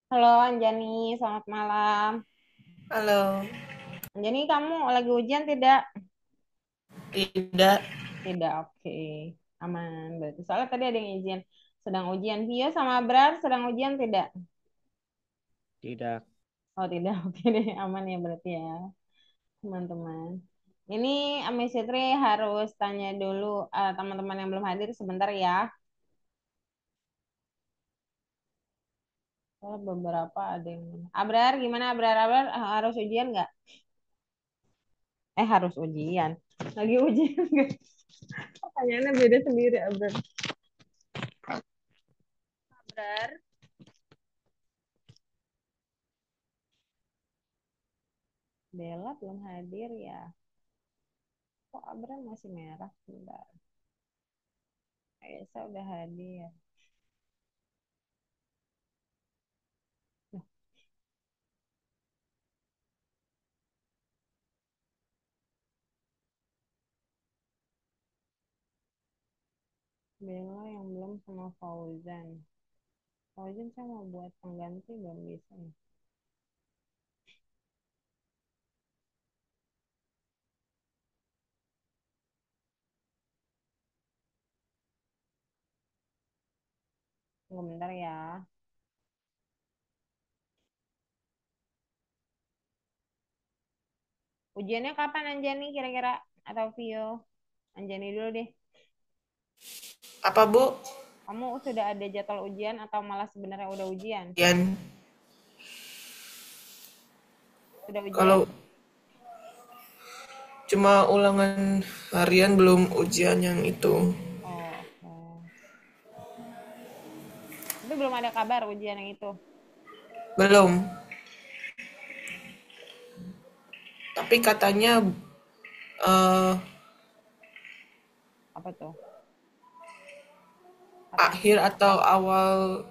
Halo Anjani, selamat malam. Halo, Anjani, kamu lagi ujian tidak? tidak, Tidak, oke. Aman, berarti. Soalnya tadi ada yang izin sedang ujian. Vio sama Abrar sedang ujian tidak? Tidak. Oh tidak, oke deh. Aman ya berarti ya, teman-teman. Ini Amiss Fitri harus tanya dulu teman-teman yang belum hadir sebentar ya. Soalnya beberapa ada yang... Abrar, gimana Abrar? Abrar harus ujian nggak? Harus ujian. Lagi ujian nggak? Pertanyaannya beda sendiri, Abrar. Abrar. Bella belum hadir ya. Kok Abram masih merah? Bentar. Esa udah hadir. Nah, Bella yang belum sama Fauzan. Fauzan saya mau buat pengganti belum bisa ya. Tunggu bentar ya. Ujiannya kapan Anjani kira-kira? Atau Vio? Anjani dulu deh. apa Bu? Kamu sudah ada jadwal ujian atau malah sebenarnya udah ujian? Yan, Sudah ujian? kalau cuma ulangan harian belum ujian yang itu. Oh, oke. Tapi belum ada kabar ujian yang itu. Belum, tapi katanya eh, Apa tuh? Katanya akhir atau awal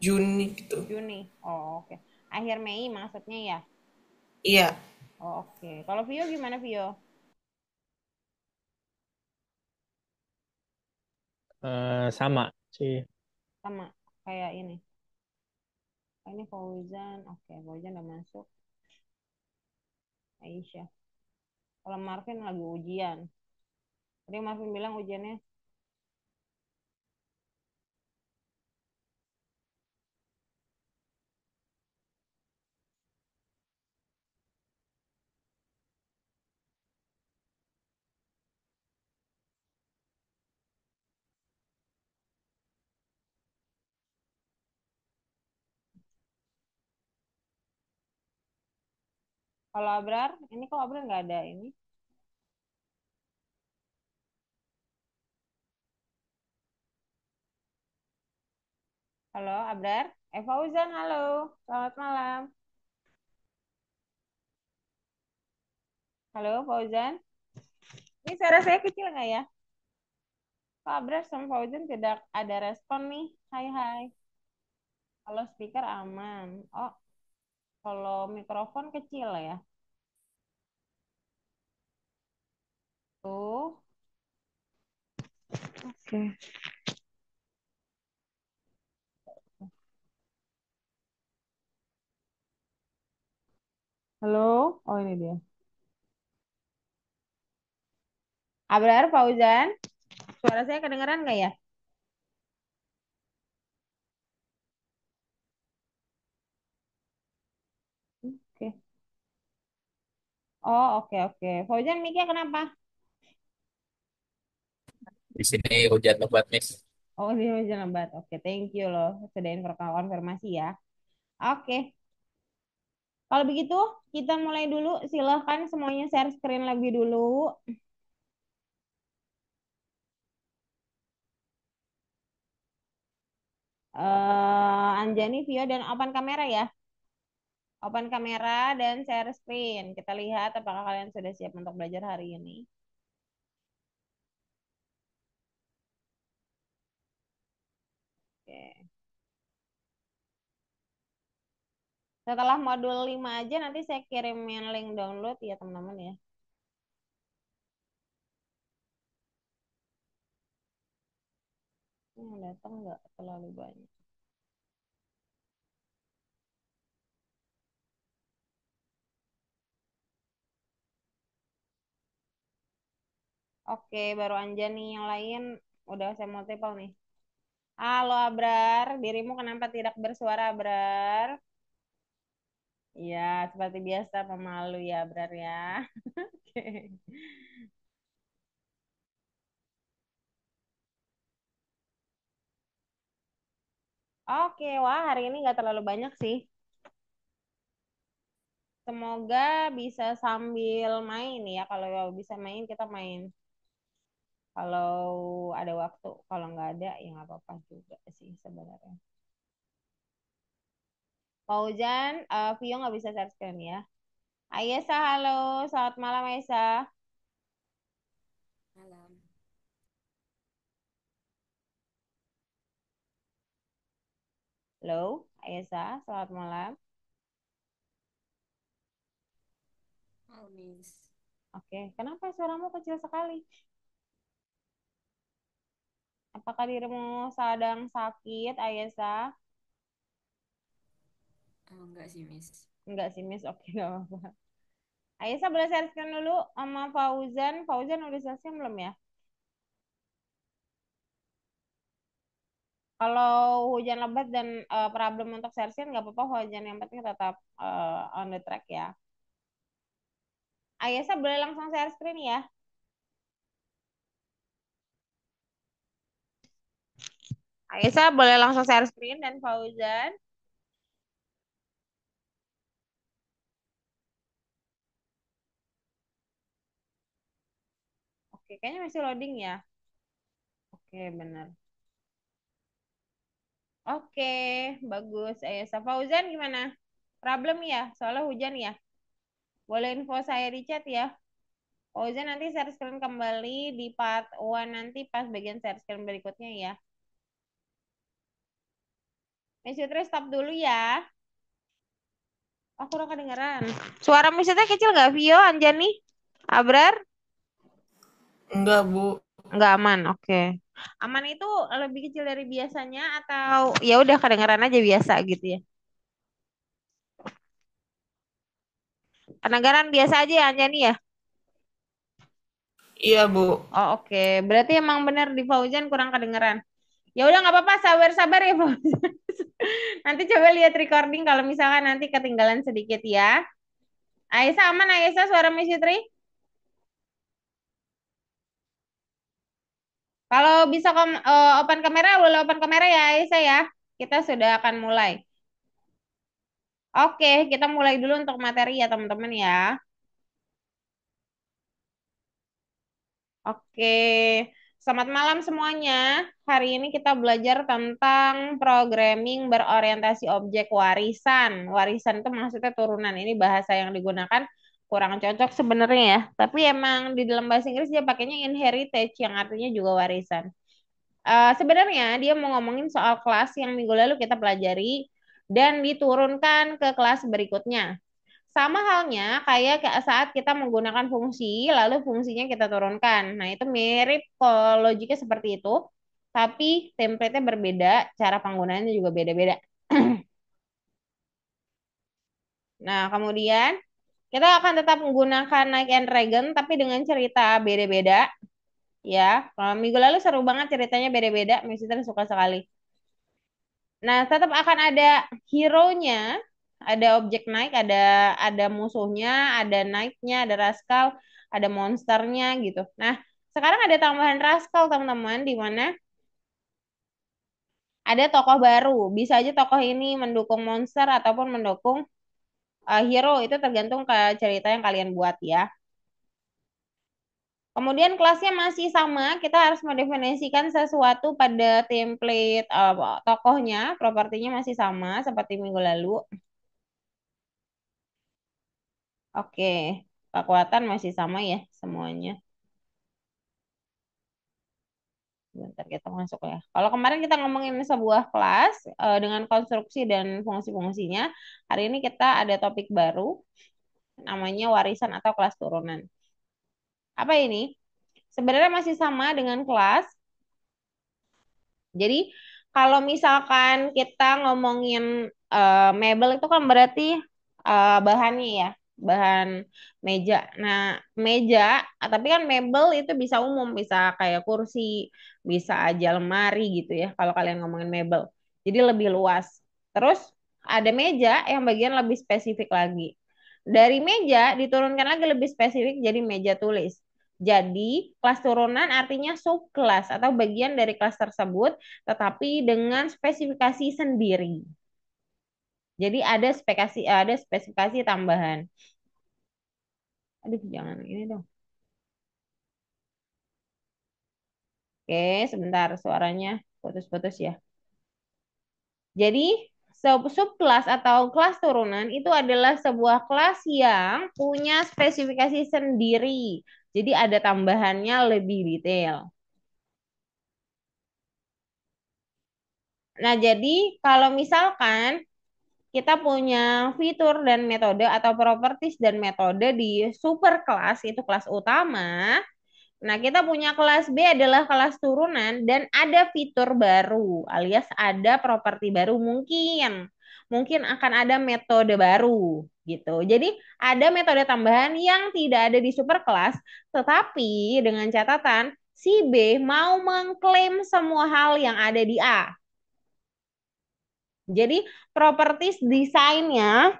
Juni gitu. Juni. Oh, oke. Akhir Mei maksudnya ya? Iya, Oh, oke. Kalau Vio gimana Vio? Sama sih. Sama kayak ini. Ini Fauzan. Oke, Fauzan udah masuk. Aisyah. Kalau Marvin lagi ujian. Tadi Marvin bilang ujiannya. Kalau Abrar, ini kok Abrar nggak ada ini. Halo Abrar. Fauzan, halo. Selamat malam. Halo Fauzan. Ini suara saya kecil nggak ya? Kok Abrar sama Fauzan tidak ada respon nih. Hai hai. Kalau speaker aman. Oh, kalau mikrofon kecil ya. Tuh. Oke. Halo. Oh ini dia. Abrar, Fauzan. Suara saya kedengeran nggak ya? Oke. Oh, oke oke. Fauzan mic-nya kenapa? Di sini hujan lebat nih. Oh, dia hujan lebat. Oke, thank you loh. Sudah konfirmasi ya. Oke. Kalau begitu, kita mulai dulu. Silahkan semuanya share screen lebih dulu. Anjani, Vio, dan open kamera ya. Open kamera dan share screen. Kita lihat apakah kalian sudah siap untuk belajar hari ini. Oke. Setelah modul 5 aja, nanti saya kirimin link download ya teman-teman ya. Yang datang nggak terlalu banyak. Oke, baru Anjani. Yang lain udah saya multiple nih. Halo Abrar, dirimu kenapa tidak bersuara Abrar? Ya, seperti biasa pemalu ya Abrar ya. Oke. Oke, wah hari ini nggak terlalu banyak sih. Semoga bisa sambil main ya. Kalau bisa main kita main. Kalau ada waktu, kalau nggak ada ya nggak apa-apa juga sih sebenarnya. Fauzan, Vio nggak bisa share screen ya. Ayesa, halo, selamat malam Ayesa. Malam. Halo, Ayesa, selamat malam. Oh, Miss. Oke, kenapa suaramu kecil sekali? Apakah dirimu sedang sakit, Ayesa? Enggak sih, Miss. Enggak sih, Miss. Oke, nggak apa-apa. Ayesa boleh share screen dulu sama Fauzan. Fauzan udah share screen belum ya? Kalau hujan lebat dan problem untuk share screen nggak apa-apa, hujan yang penting tetap on the track ya. Ayesa boleh langsung share screen ya? Ayesa boleh langsung share screen dan Fauzan. Oke, kayaknya masih loading ya. Oke, benar. Oke, bagus. Ayesa Fauzan gimana? Problem ya? Soalnya hujan ya? Boleh info saya di chat ya. Fauzan nanti share screen kembali di part 1 nanti pas bagian share screen berikutnya ya. Miss Fitri stop dulu ya. Aku kurang kedengeran. Suara Miss Fitri kecil nggak, Vio, Anjani? Abrar? Enggak, Bu. Nggak aman, oke. Aman itu lebih kecil dari biasanya atau ya udah kedengeran aja biasa gitu ya? Kedengeran biasa aja ya Anjani ya? Iya, Bu. Oh oke, berarti emang bener di Fauzan kurang kedengeran. Ya udah nggak apa-apa, sabar-sabar ya Fauzan. Nanti coba lihat recording kalau misalkan nanti ketinggalan sedikit ya. Aisyah aman Aisyah suara Miss Fitri? Kalau bisa open kamera, boleh open kamera ya Aisyah ya. Kita sudah akan mulai. Oke, kita mulai dulu untuk materi ya teman-teman ya. Oke, selamat malam semuanya. Hari ini kita belajar tentang programming berorientasi objek warisan. Warisan itu maksudnya turunan. Ini bahasa yang digunakan kurang cocok sebenarnya ya. Tapi emang di dalam bahasa Inggris dia pakainya inheritance yang artinya juga warisan. Sebenarnya dia mau ngomongin soal kelas yang minggu lalu kita pelajari dan diturunkan ke kelas berikutnya. Sama halnya kayak saat kita menggunakan fungsi, lalu fungsinya kita turunkan. Nah, itu mirip kalau logiknya seperti itu, tapi template-nya berbeda, cara penggunaannya juga beda-beda. Nah, kemudian kita akan tetap menggunakan Night and Dragon, tapi dengan cerita beda-beda. Ya, kalau minggu lalu seru banget ceritanya beda-beda, Mister suka sekali. Nah, tetap akan ada hero-nya, ada objek naik, ada musuhnya, ada naiknya, ada Rascal, ada monsternya gitu. Nah, sekarang ada tambahan Rascal teman-teman, di mana ada tokoh baru. Bisa aja tokoh ini mendukung monster ataupun mendukung hero, itu tergantung ke cerita yang kalian buat ya. Kemudian kelasnya masih sama, kita harus mendefinisikan sesuatu pada template tokohnya, propertinya masih sama seperti minggu lalu. Oke, kekuatan masih sama ya semuanya. Bentar kita masuk ya. Kalau kemarin kita ngomongin sebuah kelas dengan konstruksi dan fungsi-fungsinya, hari ini kita ada topik baru namanya warisan atau kelas turunan. Apa ini? Sebenarnya masih sama dengan kelas. Jadi kalau misalkan kita ngomongin mebel itu kan berarti bahannya ya. bahan meja. Nah, meja, tapi kan mebel itu bisa umum, bisa kayak kursi, bisa aja lemari gitu ya, kalau kalian ngomongin mebel. Jadi lebih luas. Terus ada meja yang bagian lebih spesifik lagi. Dari meja diturunkan lagi lebih spesifik jadi meja tulis. Jadi, kelas turunan artinya subkelas atau bagian dari kelas tersebut, tetapi dengan spesifikasi sendiri. Jadi ada spesifikasi tambahan. Aduh, jangan ini dong. Oke, sebentar suaranya putus-putus ya. Jadi subkelas atau kelas turunan itu adalah sebuah kelas yang punya spesifikasi sendiri. Jadi ada tambahannya lebih detail. Nah, jadi kalau misalkan kita punya fitur dan metode atau properties dan metode di super kelas, itu kelas utama. Nah, kita punya kelas B adalah kelas turunan dan ada fitur baru alias ada properti baru mungkin. Mungkin akan ada metode baru gitu. Jadi, ada metode tambahan yang tidak ada di super kelas, tetapi dengan catatan si B mau mengklaim semua hal yang ada di A. Jadi properties desainnya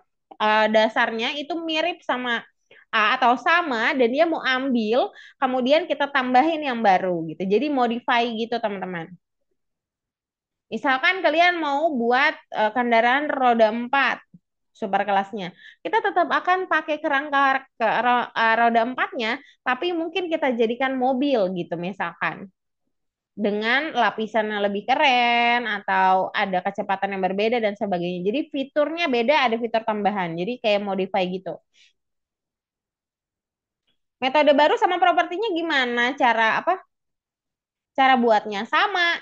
dasarnya itu mirip sama A atau sama dan dia mau ambil kemudian kita tambahin yang baru gitu. Jadi modify gitu teman-teman. Misalkan kalian mau buat kendaraan roda 4 super kelasnya. Kita tetap akan pakai kerangka roda 4-nya tapi mungkin kita jadikan mobil gitu misalkan dengan lapisan yang lebih keren atau ada kecepatan yang berbeda dan sebagainya. Jadi fiturnya beda, ada fitur tambahan. Jadi kayak modify gitu. Metode baru sama propertinya gimana? Cara buatnya sama.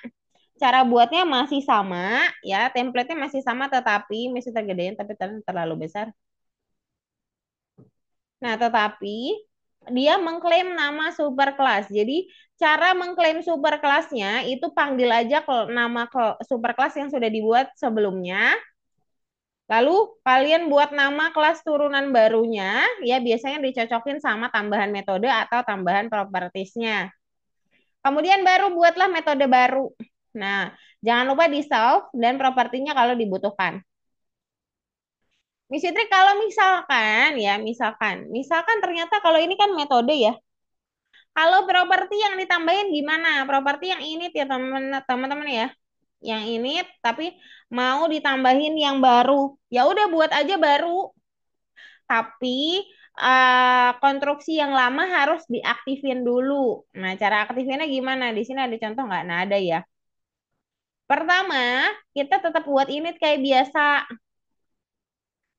Cara buatnya masih sama, ya, template-nya masih sama tetapi masih tergedein tapi terlalu besar. Nah, tetapi dia mengklaim nama superclass. Jadi, cara mengklaim superclassnya itu panggil aja nama superclass yang sudah dibuat sebelumnya. Lalu kalian buat nama kelas turunan barunya, ya biasanya dicocokin sama tambahan metode atau tambahan propertiesnya. Kemudian baru buatlah metode baru. Nah, jangan lupa di solve dan propertinya kalau dibutuhkan. Miss Fitri, kalau misalkan ternyata kalau ini kan metode ya. Kalau properti yang ditambahin gimana? Properti yang ini ya teman-teman ya. Yang ini tapi mau ditambahin yang baru. Ya udah buat aja baru. Tapi konstruksi yang lama harus diaktifin dulu. Nah, cara aktifinnya gimana? Di sini ada contoh nggak? Nah, ada ya. Pertama, kita tetap buat init kayak biasa.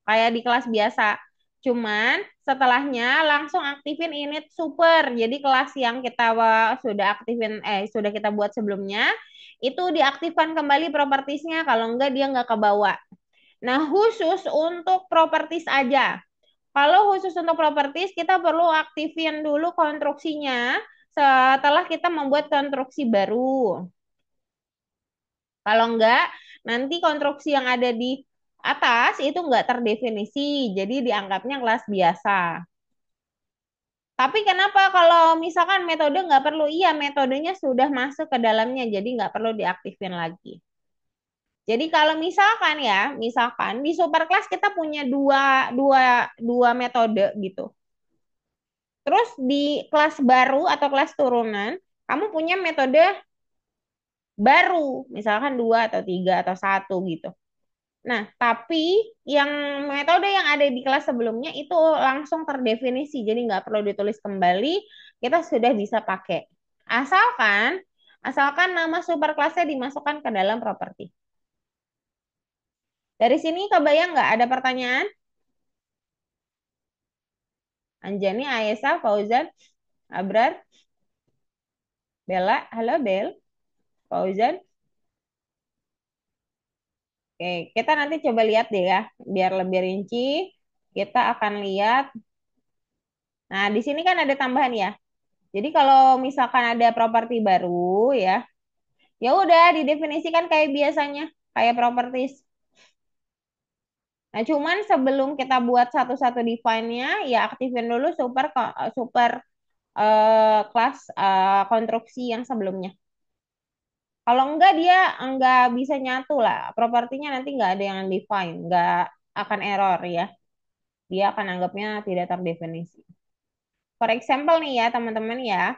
Kayak di kelas biasa. Cuman setelahnya langsung aktifin init super. Jadi kelas yang kita sudah kita buat sebelumnya itu diaktifkan kembali propertiesnya. Kalau enggak dia nggak kebawa. Nah, khusus untuk properties aja. Kalau khusus untuk properties kita perlu aktifin dulu konstruksinya setelah kita membuat konstruksi baru. Kalau enggak, nanti konstruksi yang ada di atas itu enggak terdefinisi, jadi dianggapnya kelas biasa. Tapi kenapa kalau misalkan metode enggak perlu? Iya, metodenya sudah masuk ke dalamnya, jadi enggak perlu diaktifin lagi. Jadi kalau misalkan di superclass kita punya dua metode gitu. Terus di kelas baru atau kelas turunan, kamu punya metode baru, misalkan 2 atau 3 atau 1 gitu. Nah, tapi yang metode yang ada di kelas sebelumnya itu langsung terdefinisi, jadi nggak perlu ditulis kembali, kita sudah bisa pakai. Asalkan, asalkan nama superclassnya dimasukkan ke dalam properti. Dari sini kebayang nggak ada pertanyaan? Anjani, Ayesa, Fauzan, Abrar, Bella, halo Bel, Fauzan. Oke, kita nanti coba lihat deh ya, biar lebih rinci. Kita akan lihat. Nah, di sini kan ada tambahan ya. Jadi kalau misalkan ada properti baru ya, ya udah didefinisikan kayak biasanya, kayak properties. Nah, cuman sebelum kita buat satu-satu define-nya, ya aktifin dulu super kelas konstruksi yang sebelumnya. Kalau enggak dia enggak bisa nyatu lah. Propertinya nanti enggak ada yang define, enggak akan error ya. Dia akan anggapnya tidak terdefinisi. For example nih ya teman-teman ya,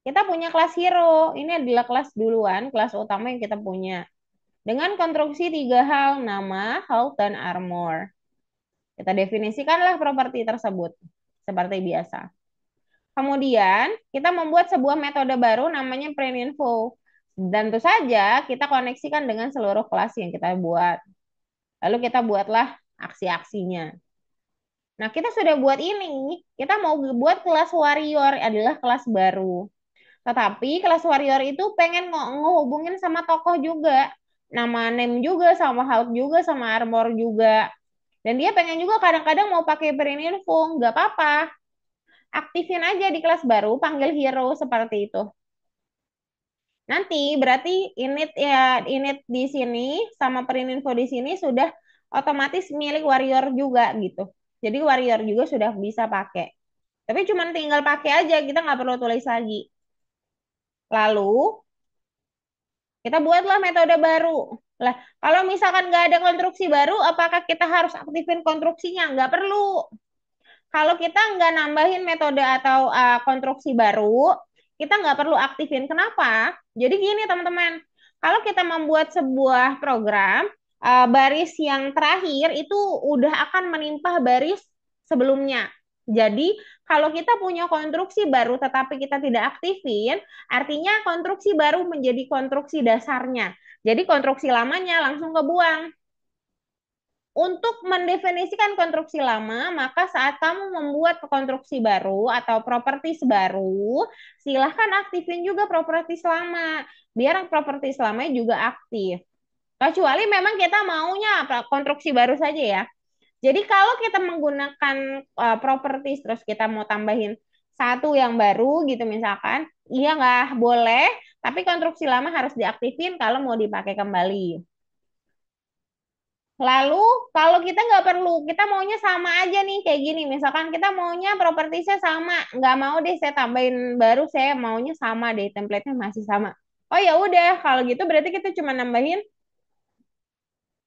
kita punya kelas hero. Ini adalah kelas duluan, kelas utama yang kita punya. Dengan konstruksi tiga hal, nama, health, dan armor. Kita definisikanlah properti tersebut seperti biasa. Kemudian kita membuat sebuah metode baru namanya print-info. Dan tentu saja kita koneksikan dengan seluruh kelas yang kita buat. Lalu kita buatlah aksi-aksinya. Nah, kita sudah buat ini. Kita mau buat kelas warrior adalah kelas baru. Tetapi kelas warrior itu pengen ngehubungin sama tokoh juga. Nama name juga, sama health juga, sama armor juga. Dan dia pengen juga kadang-kadang mau pakai print info. Nggak apa-apa. Aktifin aja di kelas baru, panggil hero seperti itu. Nanti berarti init ya init di sini sama print info di sini sudah otomatis milik warrior juga gitu. Jadi warrior juga sudah bisa pakai. Tapi cuma tinggal pakai aja, kita nggak perlu tulis lagi. Lalu kita buatlah metode baru. Lah, kalau misalkan nggak ada konstruksi baru, apakah kita harus aktifin konstruksinya? Nggak perlu. Kalau kita nggak nambahin metode atau konstruksi baru, kita nggak perlu aktifin. Kenapa? Jadi gini teman-teman, kalau kita membuat sebuah program, baris yang terakhir itu udah akan menimpa baris sebelumnya. Jadi kalau kita punya konstruksi baru tetapi kita tidak aktifin, artinya konstruksi baru menjadi konstruksi dasarnya. Jadi konstruksi lamanya langsung kebuang. Untuk mendefinisikan konstruksi lama, maka saat kamu membuat konstruksi baru atau properties baru, silahkan aktifin juga properties lama, biar properties lamanya juga aktif. Kecuali memang kita maunya konstruksi baru saja ya. Jadi kalau kita menggunakan properties terus kita mau tambahin satu yang baru gitu misalkan, iya nggak boleh, tapi konstruksi lama harus diaktifin kalau mau dipakai kembali. Lalu kalau kita nggak perlu, kita maunya sama aja nih kayak gini. Misalkan kita maunya propertiesnya sama, nggak mau deh saya tambahin baru, saya maunya sama deh, template-nya masih sama. Oh ya udah, kalau gitu berarti kita cuma nambahin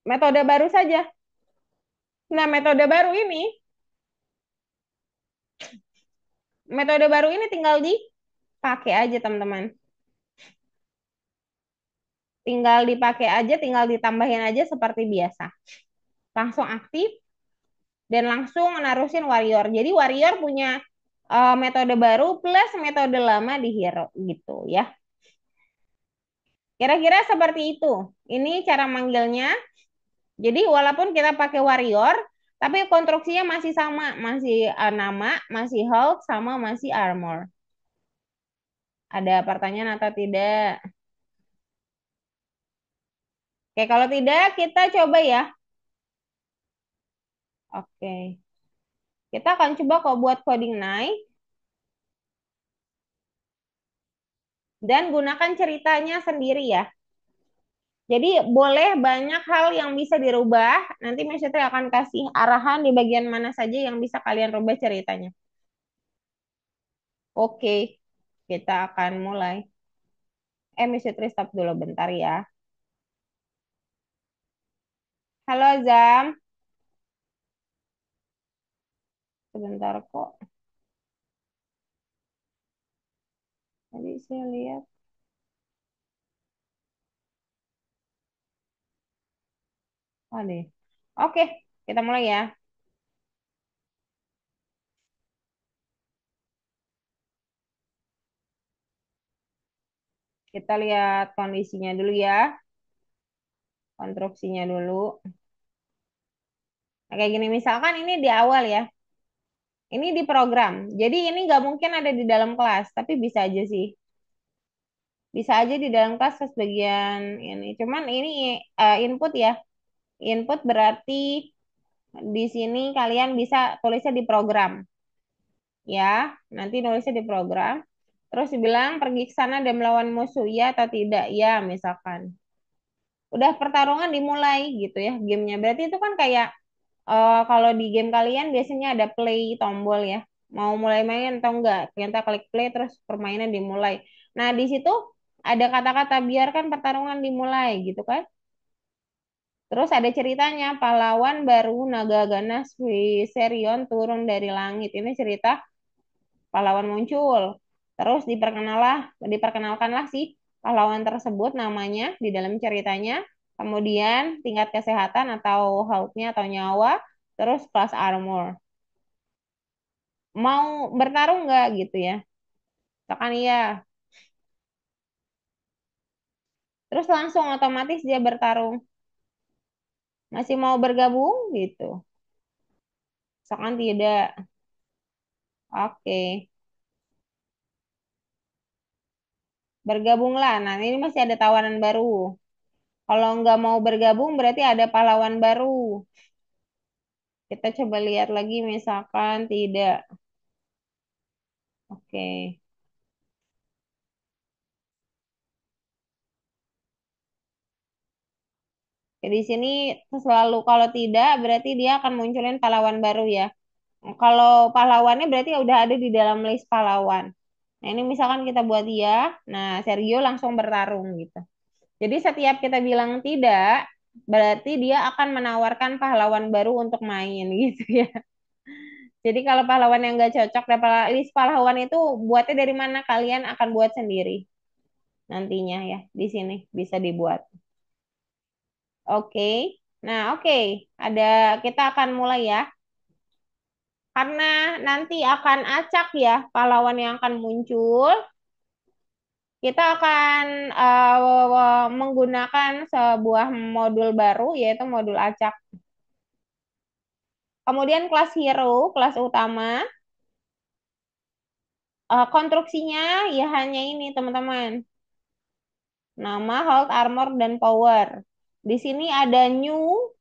metode baru saja. Nah, metode baru ini tinggal dipakai aja teman-teman. Tinggal dipakai aja, tinggal ditambahin aja seperti biasa. Langsung aktif dan langsung narusin warrior. Jadi warrior punya metode baru plus metode lama di hero gitu ya. Kira-kira seperti itu. Ini cara manggilnya. Jadi walaupun kita pakai warrior, tapi konstruksinya masih sama, masih nama, masih health, sama masih armor. Ada pertanyaan atau tidak? Oke, kalau tidak kita coba ya. Oke. Kita akan coba kok buat coding naik dan gunakan ceritanya sendiri ya. Jadi boleh banyak hal yang bisa dirubah. Nanti Mas Yatri akan kasih arahan di bagian mana saja yang bisa kalian rubah ceritanya. Oke, kita akan mulai. Mas Yatri stop dulu bentar ya. Halo Zam, sebentar kok. Tadi saya lihat. Oh deh. Oke, kita mulai ya. Kita lihat kondisinya dulu ya. Konstruksinya dulu. Nah, kayak gini misalkan ini di awal ya. Ini di program. Jadi ini nggak mungkin ada di dalam kelas, tapi bisa aja sih. Bisa aja di dalam kelas sebagian ini. Cuman ini input ya. Input berarti di sini kalian bisa tulisnya di program. Ya, nanti nulisnya di program. Terus dibilang pergi ke sana dan melawan musuh, ya atau tidak? Ya, misalkan. udah pertarungan dimulai gitu ya gamenya. Berarti itu kan kayak kalau di game kalian biasanya ada play tombol ya. Mau mulai main atau enggak? Kita klik play terus permainan dimulai. Nah, di situ ada kata-kata biarkan pertarungan dimulai gitu kan. Terus ada ceritanya pahlawan baru Nagagana Viserion turun dari langit. Ini cerita pahlawan muncul. Terus diperkenalkanlah si pahlawan tersebut namanya di dalam ceritanya. Kemudian tingkat kesehatan atau health-nya atau nyawa, terus kelas armor. Mau bertarung nggak gitu ya? Misalkan iya. Terus langsung otomatis dia bertarung. Masih mau bergabung gitu. Misalkan tidak. Oke. Bergabunglah. Nah, ini masih ada tawaran baru. Kalau nggak mau bergabung berarti ada pahlawan baru. Kita coba lihat lagi misalkan tidak. Oke. Jadi di sini selalu kalau tidak berarti dia akan munculin pahlawan baru ya. Kalau pahlawannya berarti udah ada di dalam list pahlawan. Nah, ini misalkan kita buat dia, nah Sergio langsung bertarung gitu. Jadi setiap kita bilang tidak, berarti dia akan menawarkan pahlawan baru untuk main gitu ya. Jadi kalau pahlawan yang nggak cocok, list pahlawan itu buatnya dari mana kalian akan buat sendiri nantinya ya. Di sini bisa dibuat. Oke. Nah, oke. Ada kita akan mulai ya. Karena nanti akan acak ya pahlawan yang akan muncul. Kita akan menggunakan sebuah modul baru yaitu modul acak. Kemudian kelas hero, kelas utama. Konstruksinya ya hanya ini teman-teman. Nama, health, armor, dan power. Di sini ada new.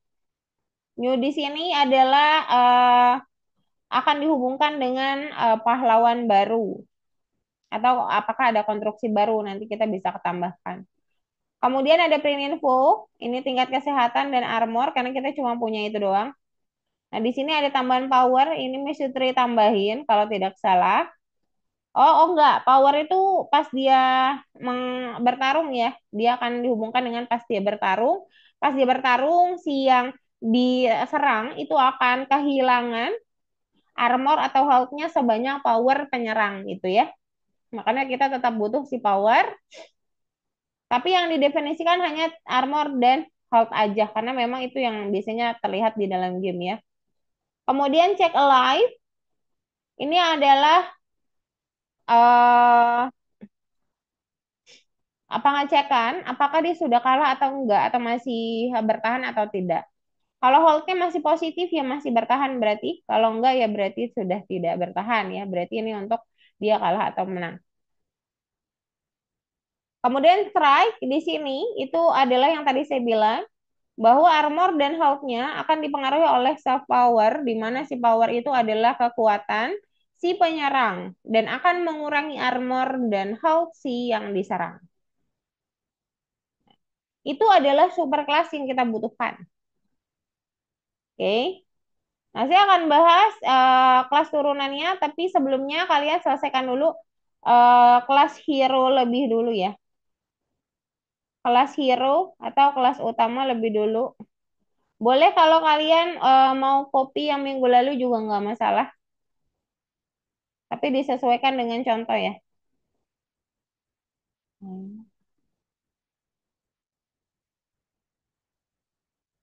New di sini adalah akan dihubungkan dengan pahlawan baru. Atau apakah ada konstruksi baru nanti kita bisa tambahkan. Kemudian ada print info, ini tingkat kesehatan dan armor karena kita cuma punya itu doang. Nah, di sini ada tambahan power, ini mesti tambahin kalau tidak salah. Oh enggak, power itu pas dia bertarung ya, dia akan dihubungkan dengan pas dia bertarung. Pas dia bertarung, si yang diserang itu akan kehilangan armor atau health-nya sebanyak power penyerang gitu ya. Makanya kita tetap butuh si power. Tapi yang didefinisikan hanya armor dan health aja karena memang itu yang biasanya terlihat di dalam game ya. Kemudian check alive ini adalah uh, pengecekan apakah dia sudah kalah atau enggak atau masih bertahan atau tidak. Kalau holdnya masih positif ya masih bertahan berarti. Kalau enggak ya berarti sudah tidak bertahan ya. Berarti ini untuk dia kalah atau menang. Kemudian strike di sini itu adalah yang tadi saya bilang bahwa armor dan health-nya akan dipengaruhi oleh self power, di mana si power itu adalah kekuatan si penyerang dan akan mengurangi armor dan health si yang diserang. Itu adalah super class yang kita butuhkan. Oke. Nah, saya akan bahas kelas turunannya, tapi sebelumnya kalian selesaikan dulu kelas hero lebih dulu ya. Kelas hero atau kelas utama lebih dulu. Boleh kalau kalian mau copy yang minggu lalu juga nggak masalah. Tapi disesuaikan dengan contoh ya. Hmm.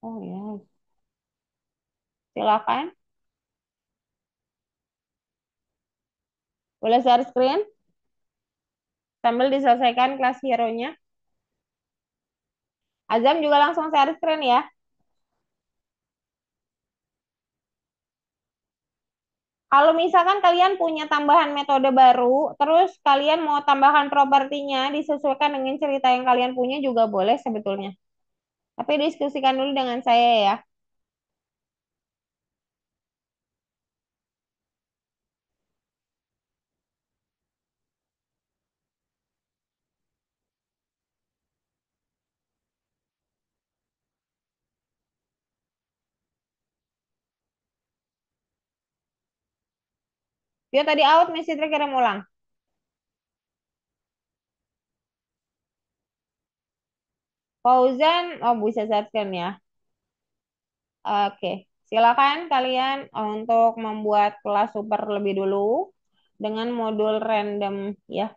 Oh ya, silakan. Boleh share screen sambil diselesaikan kelas hero-nya. Azam juga langsung share screen ya. Kalau misalkan kalian punya tambahan metode baru, terus kalian mau tambahkan propertinya disesuaikan dengan cerita yang kalian punya juga boleh sebetulnya. Tapi diskusikan dulu dengan saya ya. Dia tadi out, Miss Citra kirim ulang. Fauzan, oh bisa searchkan ya. Oke, silakan kalian untuk membuat kelas super lebih dulu dengan modul random ya.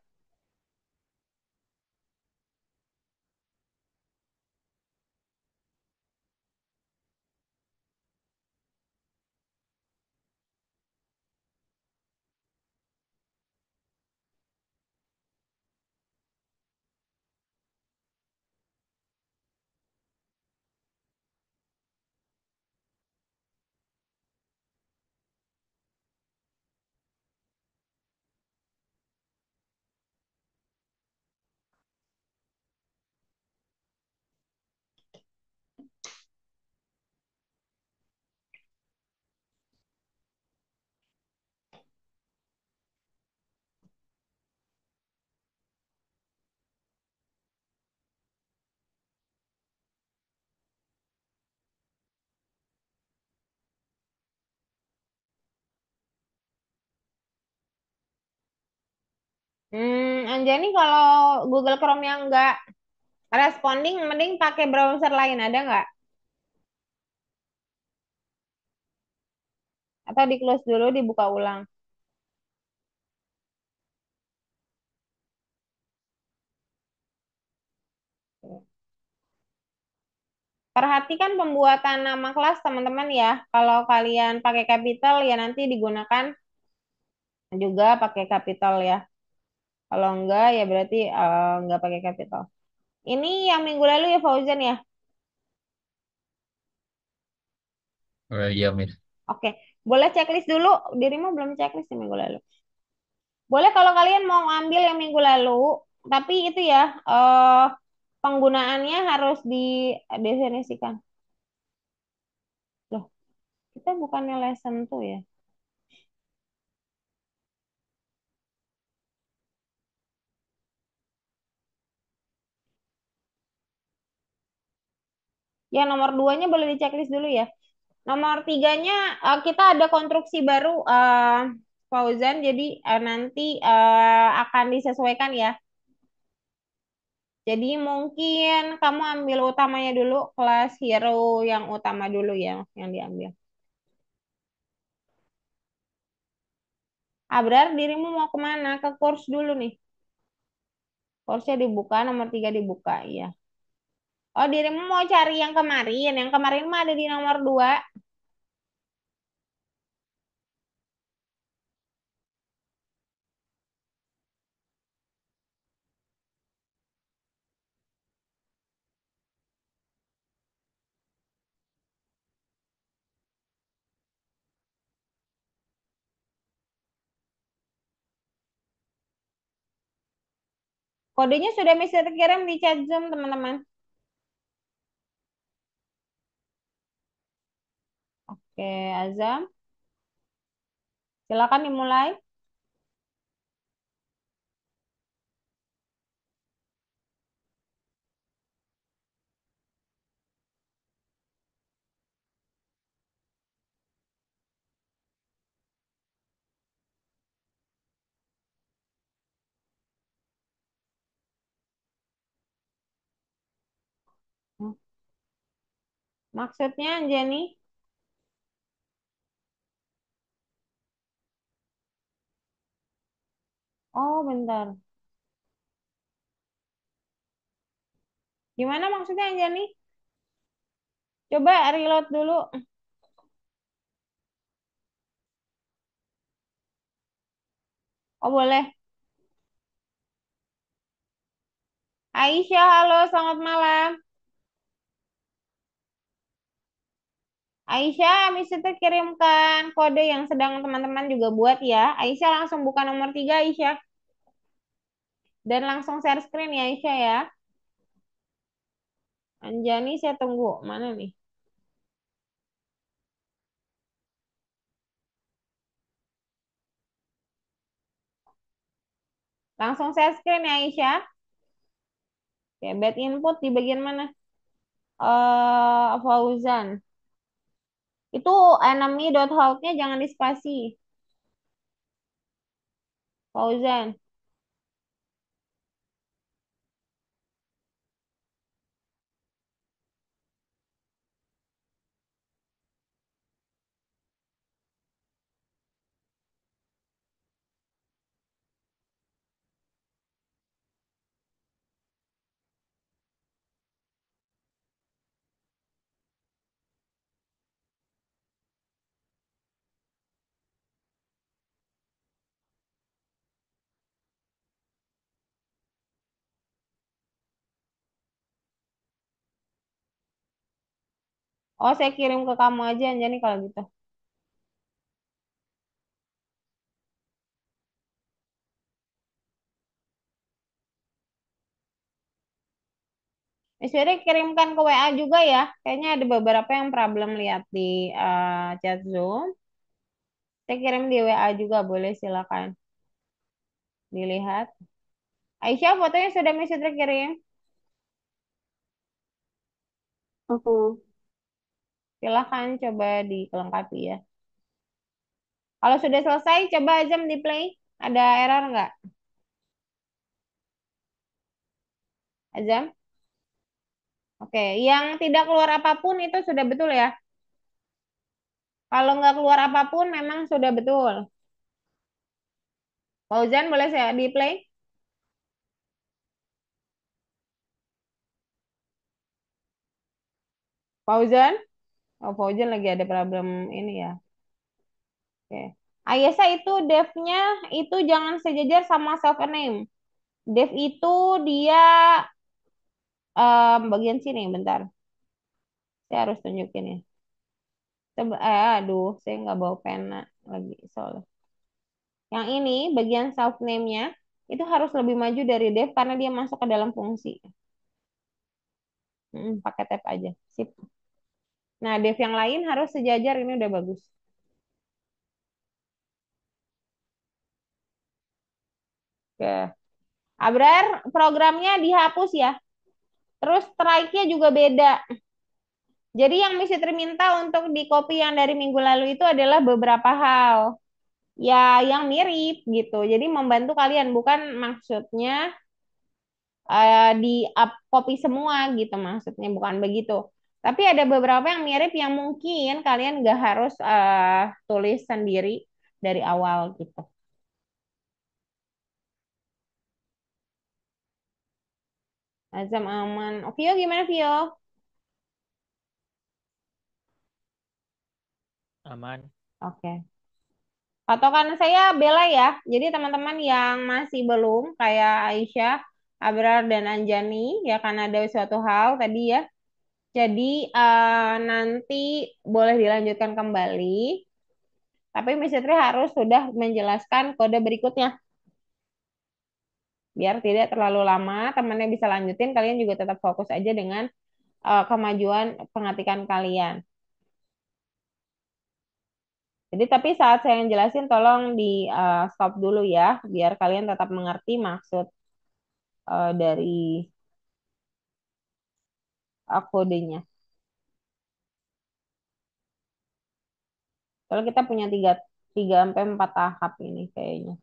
Anjani kalau Google Chrome yang nggak responding, mending pakai browser lain, ada nggak? Atau di close dulu, dibuka ulang. Perhatikan pembuatan nama kelas teman-teman ya. Kalau kalian pakai capital ya nanti digunakan juga pakai capital ya. Kalau enggak ya berarti enggak pakai capital. Ini yang minggu lalu ya Fauzan ya. Oh, iya, Miss. Oke, boleh checklist dulu. Dirimu belum checklist ya minggu lalu. Boleh kalau kalian mau ambil yang minggu lalu, tapi itu ya penggunaannya harus didefinisikan. Loh, kita bukannya lesson tuh ya. Ya nomor duanya boleh di checklist dulu ya. Nomor tiganya kita ada konstruksi baru Fauzan, jadi nanti akan disesuaikan ya. Jadi mungkin kamu ambil utamanya dulu, kelas hero yang utama dulu ya, yang diambil. Abrar, dirimu mau kemana? Ke course dulu nih. Course-nya dibuka, nomor 3 dibuka, ya. Oh, dirimu mau cari yang kemarin. Yang kemarin mah ada di nomor 2. Kodenya sudah bisa terkirim di chat Zoom, teman-teman. Oke, Azam. Silakan dimulai. Maksudnya, Jenny? Oh, bentar. Gimana maksudnya, Jenny? Coba reload dulu. Oh, boleh. Aisyah, halo, selamat malam. Aisyah, habis itu kirimkan kode yang sedang teman-teman juga buat ya. Aisyah langsung buka nomor 3, Aisyah. Dan langsung share screen ya, Aisyah ya. Anjani, saya tunggu. Mana nih? Langsung share screen ya, Aisyah. Oke, bad input di bagian mana? Fauzan. Itu enemy.out-nya jangan dispasi. Fauzan. Oh, saya kirim ke kamu aja, Anjani, kalau gitu. Sudah kirimkan ke WA juga ya. Kayaknya ada beberapa yang problem lihat di chat Zoom. Saya kirim di WA juga, boleh silakan dilihat. Aisyah, fotonya sudah Miss Fitri kirim. Silakan coba dilengkapi ya. Kalau sudah selesai, coba Azam di play. Ada error nggak? Azam? Oke, yang tidak keluar apapun itu sudah betul ya. Kalau nggak keluar apapun memang sudah betul. Fauzan, boleh saya di play? Fauzan? Oh, Fauzan lagi ada problem ini ya. Oke. Ayesa itu devnya itu jangan sejajar sama self name. Dev itu dia bagian sini, bentar. Saya harus tunjukin ya. Coba, aduh, saya nggak bawa pena lagi soalnya. Yang ini bagian self name-nya itu harus lebih maju dari dev karena dia masuk ke dalam fungsi. Pakai tab aja. Sip. Nah, dev yang lain harus sejajar, ini udah bagus. Oke. Abrar, programnya dihapus ya. Terus strike-nya juga beda. Jadi yang mesti terminta untuk di copy yang dari minggu lalu itu adalah beberapa hal. Ya, yang mirip gitu. Jadi membantu kalian, bukan maksudnya di up copy semua gitu maksudnya, bukan begitu. Tapi ada beberapa yang mirip yang mungkin kalian nggak harus tulis sendiri dari awal gitu. Azam aman. Oh, Vio gimana Vio? Aman. Oke. Patokan saya Bella ya. Jadi teman-teman yang masih belum kayak Aisyah, Abrar dan Anjani ya karena ada suatu hal tadi ya. Jadi nanti boleh dilanjutkan kembali. Tapi Miss Fitri harus sudah menjelaskan kode berikutnya. Biar tidak terlalu lama, temannya bisa lanjutin, kalian juga tetap fokus aja dengan kemajuan pengatikan kalian. Jadi tapi saat saya yang jelasin tolong di stop dulu ya, biar kalian tetap mengerti maksud dari kodenya. Kalau kita punya tiga, tiga sampai empat tahap ini kayaknya.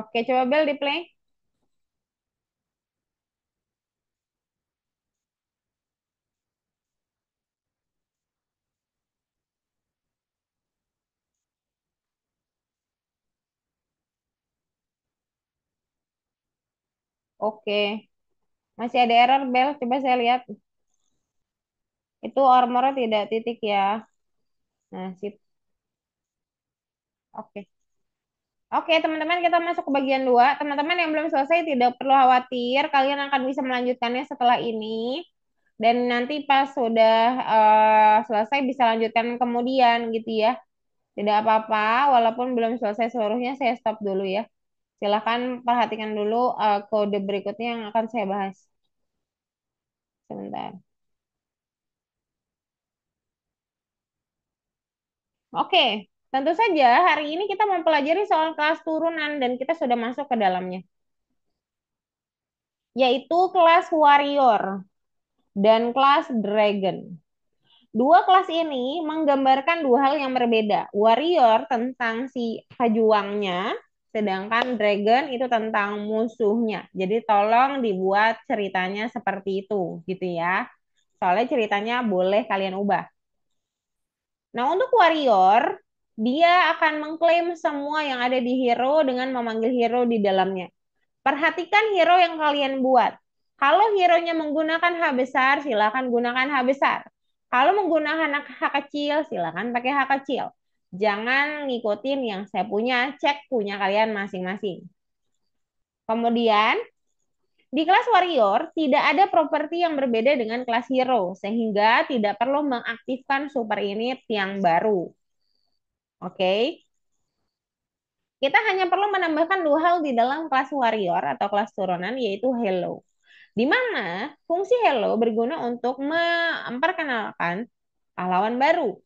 Oke, coba Bel di play. Oke, masih ada error Bel. Coba saya lihat. Itu armornya tidak titik ya. Nah, sip. Oke. Oke, teman-teman, kita masuk ke bagian 2. Teman-teman yang belum selesai tidak perlu khawatir. Kalian akan bisa melanjutkannya setelah ini. Dan nanti pas sudah selesai bisa lanjutkan kemudian gitu ya. Tidak apa-apa, walaupun belum selesai seluruhnya, saya stop dulu ya. Silahkan perhatikan dulu kode berikutnya yang akan saya bahas. Sebentar. Oke, tentu saja hari ini kita mempelajari soal kelas turunan dan kita sudah masuk ke dalamnya, yaitu kelas warrior dan kelas dragon. Dua kelas ini menggambarkan dua hal yang berbeda. Warrior tentang si pejuangnya, sedangkan dragon itu tentang musuhnya. Jadi tolong dibuat ceritanya seperti itu, gitu ya. Soalnya ceritanya boleh kalian ubah. Nah, untuk warrior, dia akan mengklaim semua yang ada di hero dengan memanggil hero di dalamnya. Perhatikan hero yang kalian buat. Kalau hero-nya menggunakan H besar, silakan gunakan H besar. Kalau menggunakan H kecil, silakan pakai H kecil. Jangan ngikutin yang saya punya, cek punya kalian masing-masing. Kemudian, di kelas warrior tidak ada properti yang berbeda dengan kelas hero, sehingga tidak perlu mengaktifkan super unit yang baru. Oke, kita hanya perlu menambahkan dua hal di dalam kelas warrior atau kelas turunan, yaitu hello. Di mana fungsi hello berguna untuk memperkenalkan pahlawan baru.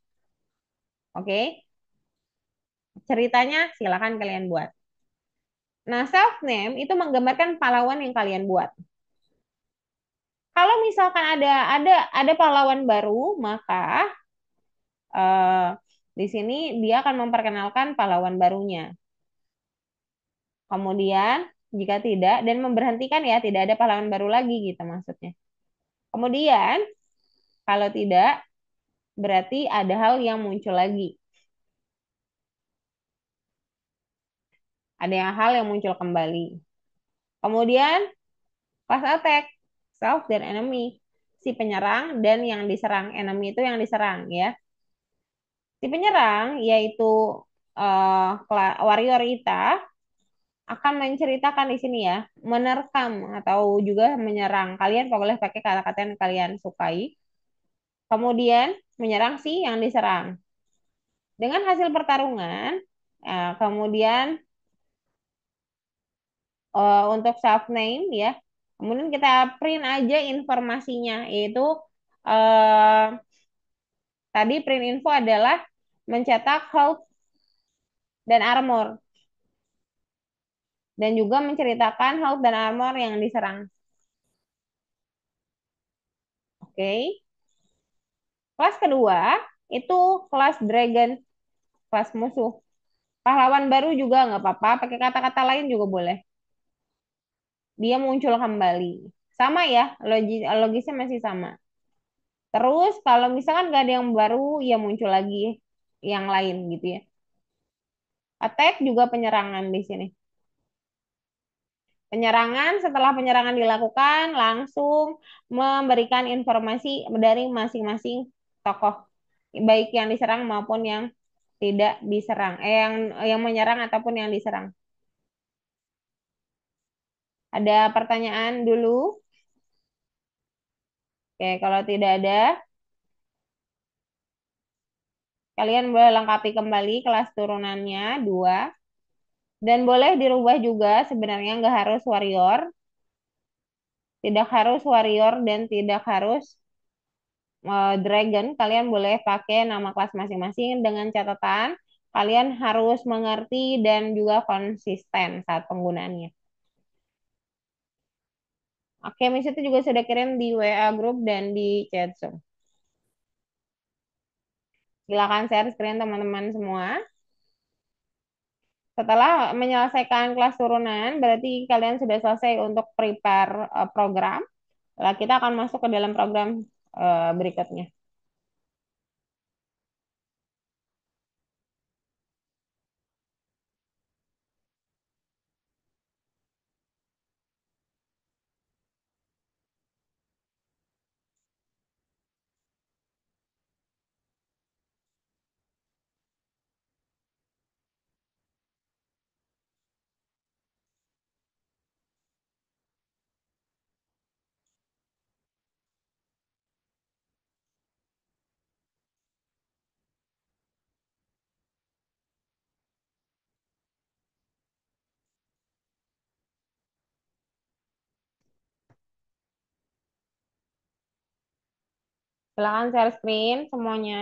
Oke, ceritanya silakan kalian buat. Nah, self name itu menggambarkan pahlawan yang kalian buat. Kalau misalkan ada pahlawan baru, maka di sini dia akan memperkenalkan pahlawan barunya. Kemudian jika tidak dan memberhentikan ya tidak ada pahlawan baru lagi gitu maksudnya. Kemudian kalau tidak berarti ada hal yang muncul lagi. Ada hal yang muncul kembali. Kemudian class attack, self dan enemy. Si penyerang dan yang diserang. Enemy itu yang diserang ya. Si penyerang yaitu warrior Ita akan menceritakan di sini ya, menerkam atau juga menyerang. Kalian boleh pakai kata-kata yang kalian sukai. Kemudian menyerang si yang diserang. Dengan hasil pertarungan, kemudian untuk self name ya. Kemudian kita print aja informasinya, yaitu eh, tadi print info adalah mencetak health dan armor dan juga menceritakan health dan armor yang diserang. Oke. Kelas kedua itu kelas dragon, kelas musuh. Pahlawan baru juga nggak apa-apa, pakai kata-kata lain juga boleh. Dia muncul kembali. Sama ya, logisnya masih sama. Terus kalau misalkan nggak ada yang baru, ya muncul lagi yang lain gitu ya. Attack juga penyerangan di sini. Penyerangan setelah penyerangan dilakukan langsung memberikan informasi dari masing-masing tokoh, baik yang diserang maupun yang tidak diserang, yang menyerang ataupun yang diserang. Ada pertanyaan dulu? Oke, kalau tidak ada, kalian boleh lengkapi kembali kelas turunannya 2. Dan boleh dirubah juga sebenarnya nggak harus warrior. Tidak harus warrior dan tidak harus dragon. Kalian boleh pakai nama kelas masing-masing dengan catatan kalian harus mengerti dan juga konsisten saat penggunaannya. Oke, Miss itu juga sudah kirim di WA group dan di chat Zoom. Silakan share screen teman-teman semua. Setelah menyelesaikan kelas turunan, berarti kalian sudah selesai untuk prepare program. Lah kita akan masuk ke dalam program berikutnya. Silakan share screen semuanya.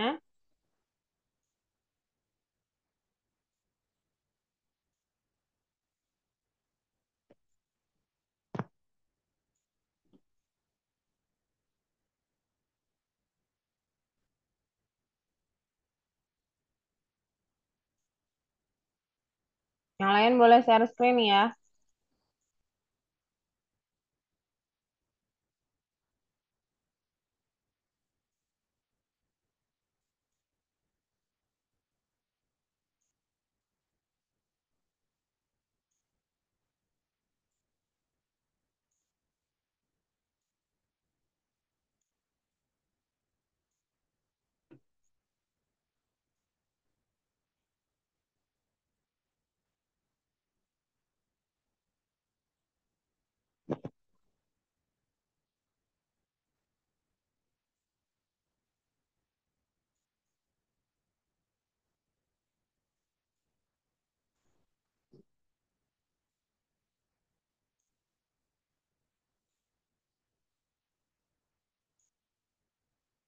Yang lain boleh share screen ya.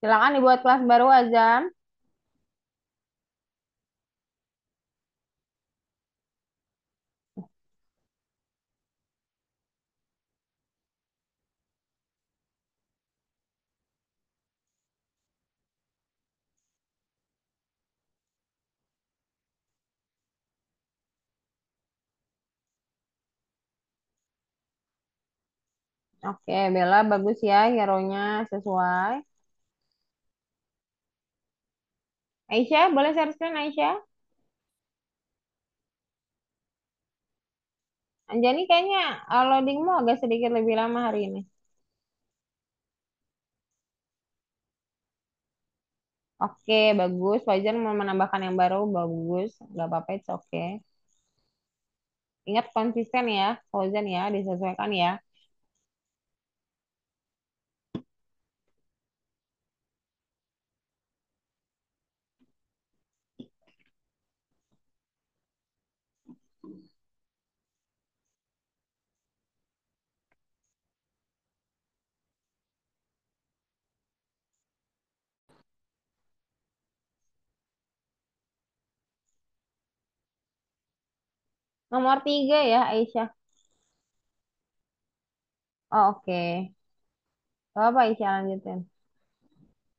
Silakan dibuat kelas baru Azam. Oke, Bella bagus ya hero-nya sesuai. Aisyah, boleh share screen Aisyah? Anjani kayaknya loadingmu agak sedikit lebih lama hari ini. Oke, bagus. Fajar mau menambahkan yang baru, bagus. Gak apa-apa, it's oke. Ingat konsisten ya, Fauzan ya, disesuaikan ya. Nomor 3 ya, Aisyah. Oh, oke. Gak apa Aisyah lanjutin.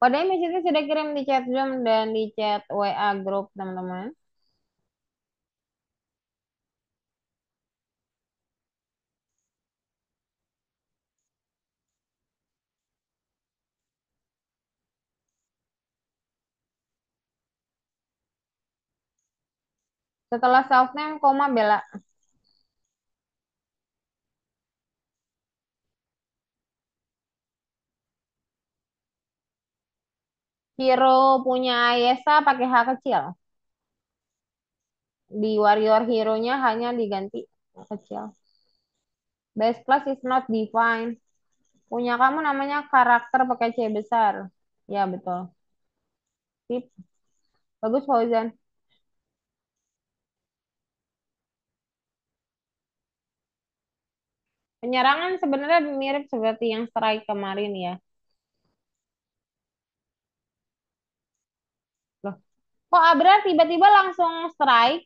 Kodenya message sudah kirim di chat Zoom dan di chat WA grup teman-teman. Setelah self name, koma Bella. Hero punya Ayesa pakai H kecil. Di warrior hero-nya hanya diganti kecil. Base class is not defined. Punya kamu namanya karakter pakai C besar. Ya, betul. Sip. Bagus, Fauzan. Penyerangan sebenarnya mirip seperti yang strike kemarin ya. Loh, kok Abra tiba-tiba langsung strike?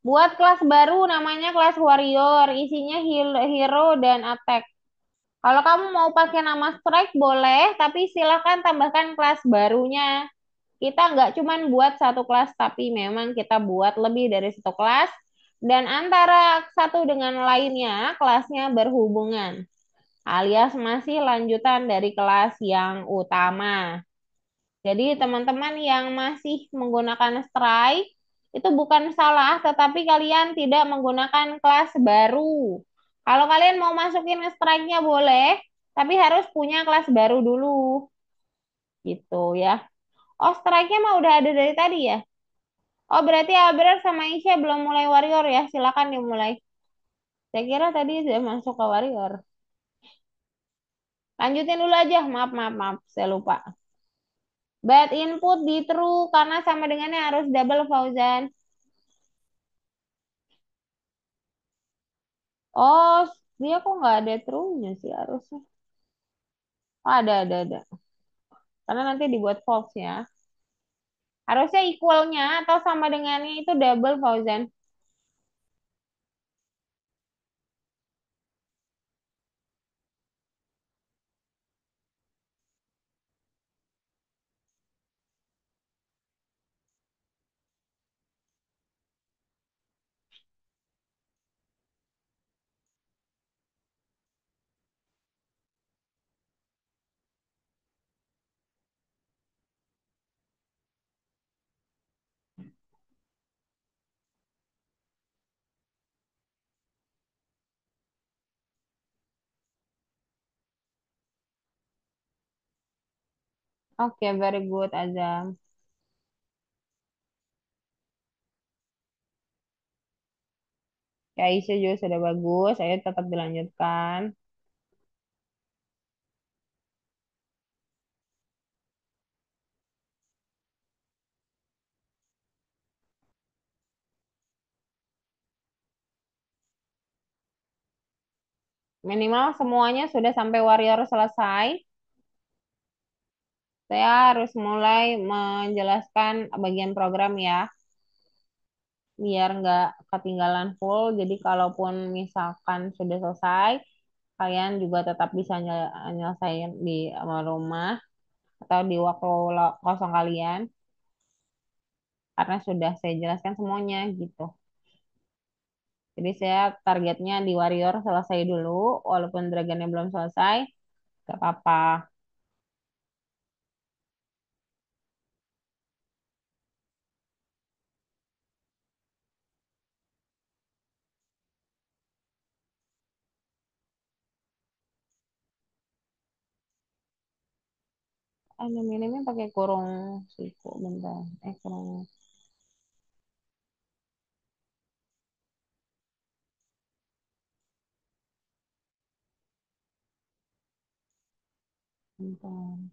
Buat kelas baru namanya kelas warrior. Isinya hero dan attack. Kalau kamu mau pakai nama strike boleh, tapi silahkan tambahkan kelas barunya. Kita nggak cuman buat satu kelas, tapi memang kita buat lebih dari satu kelas. Dan antara satu dengan lainnya kelasnya berhubungan, alias masih lanjutan dari kelas yang utama. Jadi teman-teman yang masih menggunakan strike itu bukan salah, tetapi kalian tidak menggunakan kelas baru. Kalau kalian mau masukin strike-nya boleh, tapi harus punya kelas baru dulu. Gitu ya. Oh, strike-nya mah udah ada dari tadi ya? Oh, berarti Abrar sama Isya belum mulai warrior ya? Silakan dimulai. Saya kira tadi sudah masuk ke warrior. Lanjutin dulu aja. Maaf, maaf, maaf. Saya lupa. Bad input di true karena sama dengannya harus double Fauzan. Oh, dia kok nggak ada true-nya sih harusnya. Oh, ada. Karena nanti dibuat false ya. Harusnya equal-nya atau sama dengannya itu double Fauzan. Oke, very good, Azam. Ya, Isya juga sudah bagus. Ayo tetap dilanjutkan. Minimal semuanya sudah sampai warrior selesai. Saya harus mulai menjelaskan bagian program ya, biar nggak ketinggalan full. Jadi kalaupun misalkan sudah selesai, kalian juga tetap bisa nyelesain di rumah atau di waktu kosong kalian, karena sudah saya jelaskan semuanya gitu. Jadi saya targetnya di warrior selesai dulu, walaupun dragonnya belum selesai, gak apa-apa. Ini pakai kurung siku bentar. Kurung bentar.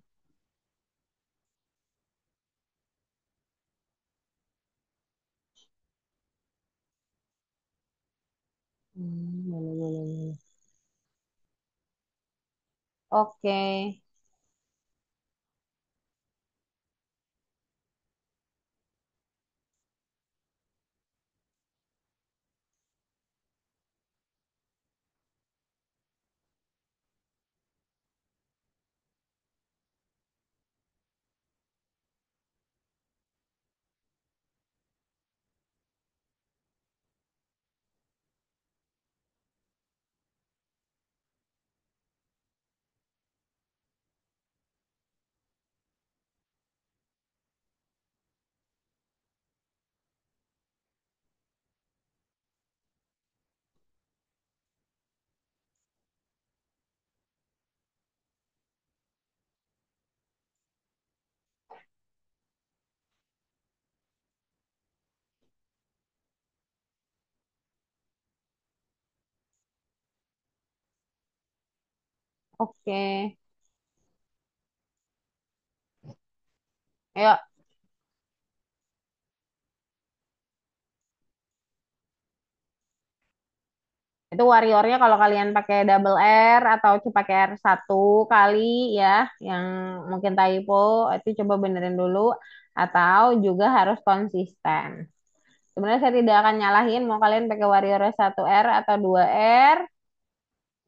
Boleh. Oke, oke. Ayo, itu warriornya kalau kalian pakai double R atau cuma pakai R satu kali ya, yang mungkin typo, itu coba benerin dulu. Atau juga harus konsisten. Sebenarnya saya tidak akan nyalahin mau kalian pakai warrior satu R atau dua R.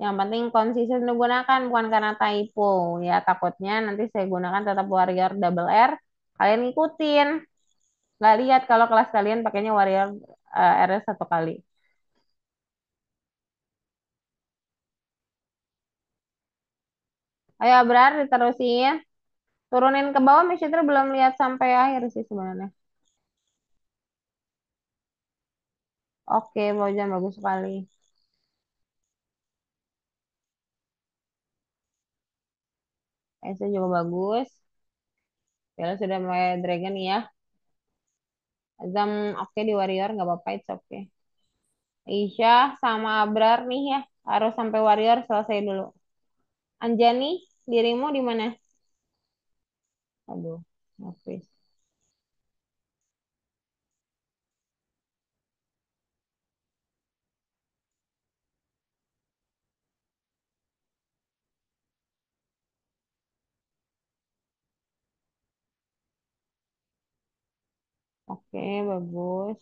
Yang penting konsisten digunakan, bukan karena typo. Ya, takutnya nanti saya gunakan tetap warrior double R. Kalian ikutin. Nggak lihat kalau kelas kalian pakainya warrior R satu kali. Ayo Abrar diterusin. Turunin ke bawah, Miss Fitri belum lihat sampai akhir sih sebenarnya. Oke, Fauzan bagus sekali. Esa juga bagus. Bella sudah mulai Dragon ya. Azam oke di Warrior nggak apa-apa, it's okay. Isya sama Abrar nih ya, harus sampai Warrior selesai dulu. Anjani, dirimu di mana? Aduh, oke. Oke, bagus.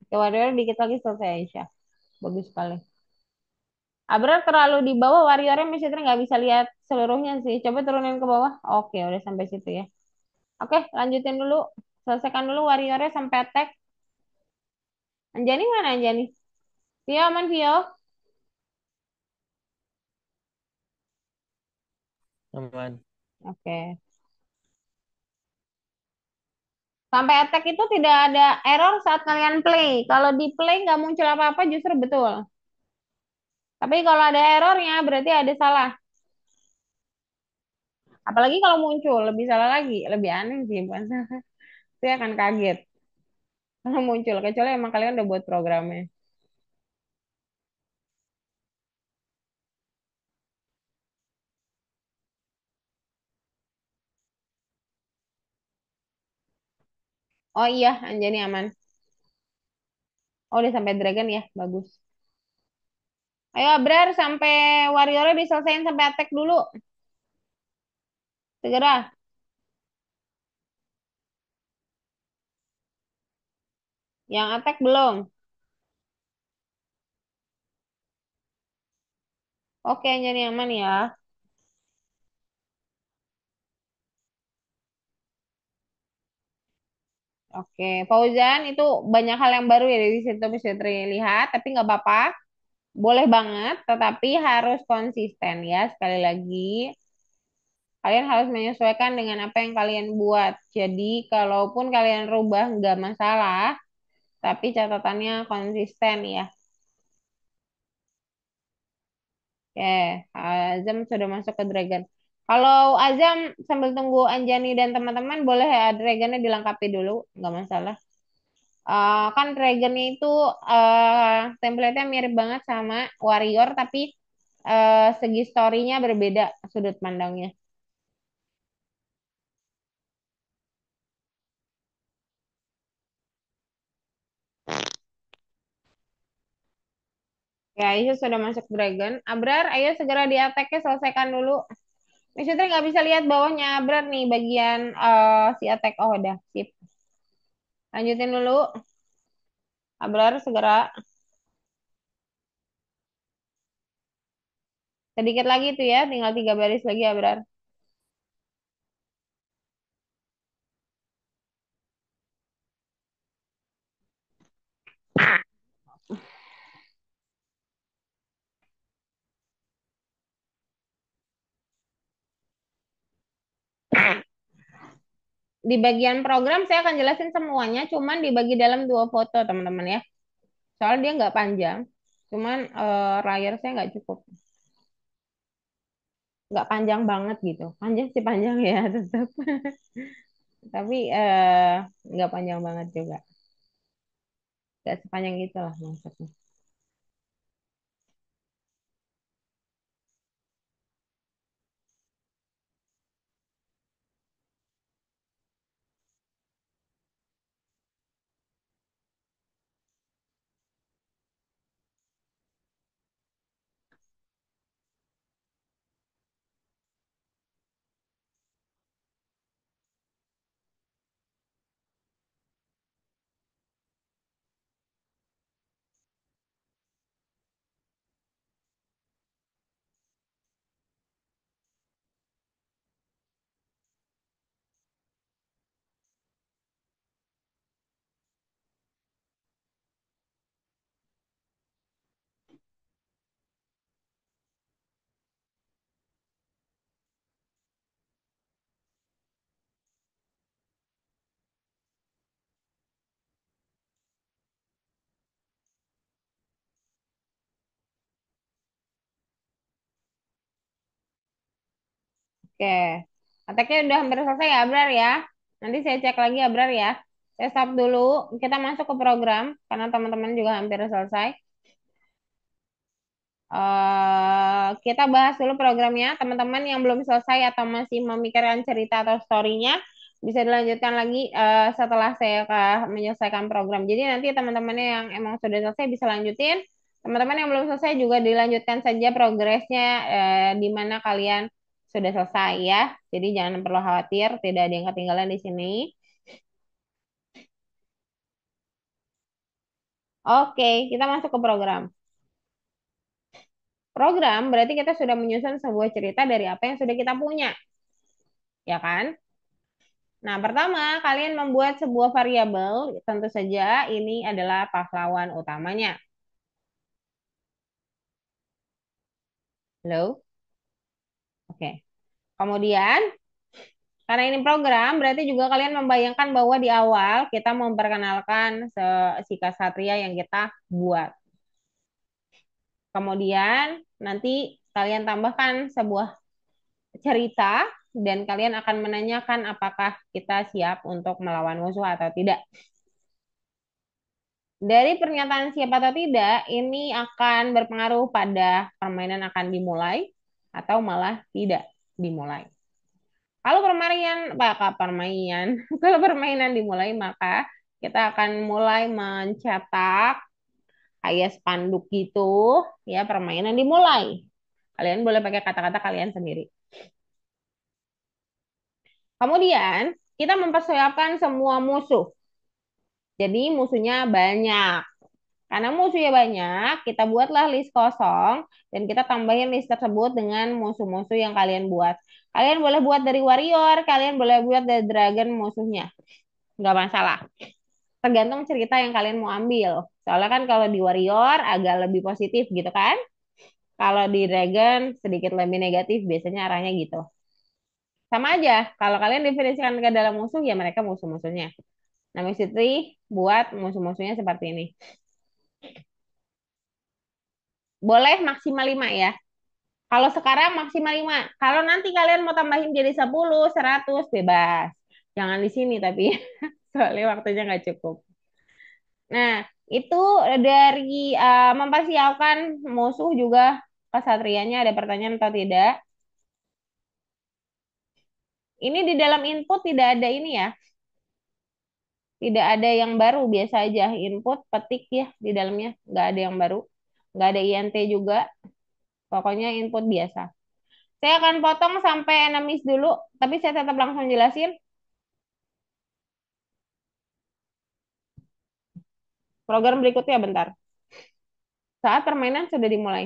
Oke, Warrior dikit lagi selesai Aisyah. Bagus sekali. Abrar terlalu di bawah, Warriornya Miss Fitri nggak bisa lihat seluruhnya sih. Coba turunin ke bawah. Oke, udah sampai situ ya. Oke, lanjutin dulu. Selesaikan dulu Warriornya sampai attack. Anjani mana Anjani? Vio aman Vio? Aman. Oke. Sampai attack itu tidak ada error saat kalian play. Kalau di play nggak muncul apa-apa justru betul. Tapi kalau ada errornya berarti ada salah. Apalagi kalau muncul lebih salah lagi, lebih aneh sih bukan salah. Saya akan kaget kalau muncul. Kecuali emang kalian udah buat programnya. Oh iya, Anjani aman. Oh udah sampai dragon ya, bagus. Ayo Abrar sampai warriornya diselesain sampai attack dulu. Segera. Yang attack belum. Oke, Anjani aman ya. Oke, Fauzan itu banyak hal yang baru ya dari situ bisa terlihat, tapi nggak apa-apa, boleh banget, tetapi harus konsisten ya. Sekali lagi, kalian harus menyesuaikan dengan apa yang kalian buat. Jadi, kalaupun kalian rubah nggak masalah, tapi catatannya konsisten ya. Oke, Azam sudah masuk ke Dragon. Kalau Azam sambil tunggu Anjani dan teman-teman, boleh ya Dragonnya dilengkapi dulu, nggak masalah. Kan Dragon itu template-nya mirip banget sama Warrior, tapi segi story-nya berbeda sudut pandangnya. Ya, Aisyah sudah masuk Dragon. Abrar, ayo segera di attack-nya selesaikan dulu. Maksudnya nggak bisa lihat bawahnya Abrar nih, bagian si attack. Oh, udah, sip. Lanjutin dulu. Abrar segera. Sedikit lagi tuh ya, tinggal 3 baris lagi Abrar. Di bagian program saya akan jelasin semuanya, cuman dibagi dalam 2 foto teman-teman ya. Soalnya dia nggak panjang, cuman layar saya nggak cukup, nggak panjang banget gitu. Panjang sih panjang ya tetap, tapi nggak panjang banget juga, nggak sepanjang itu lah maksudnya. Oke. Attack-nya udah hampir selesai ya, Abrar ya. Nanti saya cek lagi Abrar ya. Saya stop dulu. Kita masuk ke program karena teman-teman juga hampir selesai. Kita bahas dulu programnya. Teman-teman yang belum selesai atau masih memikirkan cerita atau story-nya bisa dilanjutkan lagi setelah saya menyelesaikan program. Jadi nanti teman-temannya yang emang sudah selesai bisa lanjutin. Teman-teman yang belum selesai juga dilanjutkan saja progresnya di mana kalian sudah selesai ya. Jadi jangan perlu khawatir, tidak ada yang ketinggalan di sini. Oke, kita masuk ke program. Program berarti kita sudah menyusun sebuah cerita dari apa yang sudah kita punya, ya kan? Nah, pertama, kalian membuat sebuah variabel, tentu saja ini adalah pahlawan utamanya. Halo? Oke. Kemudian, karena ini program, berarti juga kalian membayangkan bahwa di awal kita memperkenalkan si Ksatria yang kita buat. Kemudian, nanti kalian tambahkan sebuah cerita dan kalian akan menanyakan apakah kita siap untuk melawan musuh atau tidak. Dari pernyataan siap atau tidak, ini akan berpengaruh pada permainan akan dimulai atau malah tidak dimulai. Kalau kalau permainan dimulai, maka kita akan mulai mencetak kayak spanduk gitu, ya permainan dimulai. Kalian boleh pakai kata-kata kalian sendiri. Kemudian kita mempersiapkan semua musuh. Jadi musuhnya banyak. Karena musuhnya banyak, kita buatlah list kosong dan kita tambahin list tersebut dengan musuh-musuh yang kalian buat. Kalian boleh buat dari warrior, kalian boleh buat dari dragon musuhnya. Nggak masalah. Tergantung cerita yang kalian mau ambil. Soalnya kan kalau di warrior agak lebih positif gitu kan. Kalau di dragon sedikit lebih negatif, biasanya arahnya gitu. Sama aja, kalau kalian definisikan ke dalam musuh, ya mereka musuh-musuhnya. Nah, Miss Fitri buat musuh-musuhnya seperti ini. Boleh maksimal 5 ya. Kalau sekarang maksimal 5. Kalau nanti kalian mau tambahin jadi 10, 100, bebas. Jangan di sini tapi. Soalnya waktunya nggak cukup. Nah, itu dari mempersiapkan musuh juga kesatrianya ada pertanyaan atau tidak. Ini di dalam input tidak ada ini ya. Tidak ada yang baru, biasa aja. Input, petik ya di dalamnya. Nggak ada yang baru. Nggak ada INT juga. Pokoknya input biasa. Saya akan potong sampai enemies dulu, tapi saya tetap langsung jelasin. Program berikutnya bentar. Saat permainan sudah dimulai.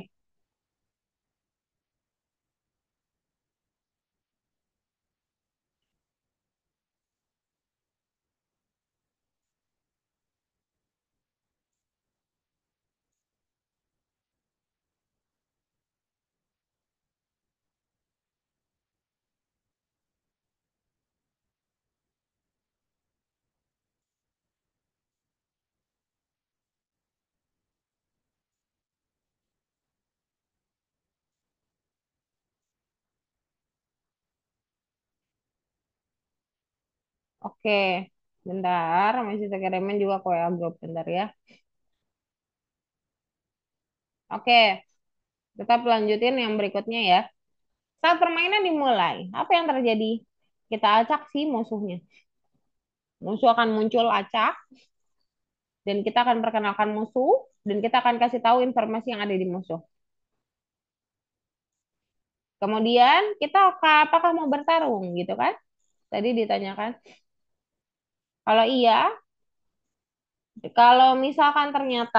Oke, bentar. Masih saya kirimin juga ke WA group. Bentar ya. Oke, tetap lanjutin yang berikutnya ya. Saat permainan dimulai, apa yang terjadi? Kita acak sih musuhnya. Musuh akan muncul acak, dan kita akan perkenalkan musuh, dan kita akan kasih tahu informasi yang ada di musuh. Kemudian kita apakah mau bertarung gitu kan? Tadi ditanyakan. Kalau iya, kalau misalkan ternyata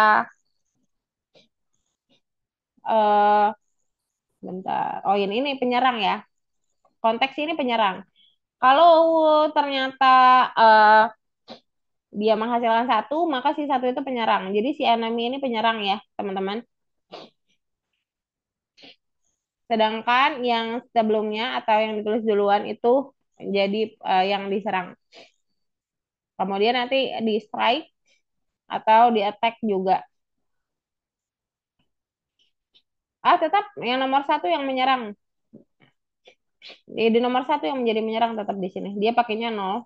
eh bentar. Oh ini penyerang ya. Konteks ini penyerang. Kalau ternyata eh, dia menghasilkan satu, maka si satu itu penyerang. Jadi si enemy ini penyerang ya, teman-teman. Sedangkan yang sebelumnya atau yang ditulis duluan itu jadi yang diserang. Kemudian nanti di strike atau di attack juga. Tetap yang nomor satu yang menyerang. Jadi nomor satu yang menjadi menyerang tetap di sini. Dia pakainya 0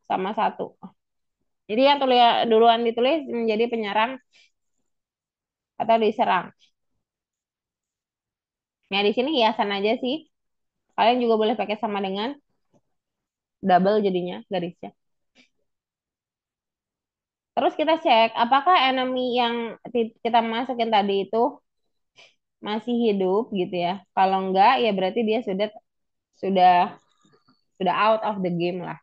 sama 1. Jadi yang duluan ditulis menjadi penyerang atau diserang. Nah, di sini hiasan aja sih. Kalian juga boleh pakai sama dengan double jadinya garisnya. Terus kita cek apakah enemy yang kita masukin tadi itu masih hidup gitu ya. Kalau enggak ya berarti dia sudah sudah out of the game lah.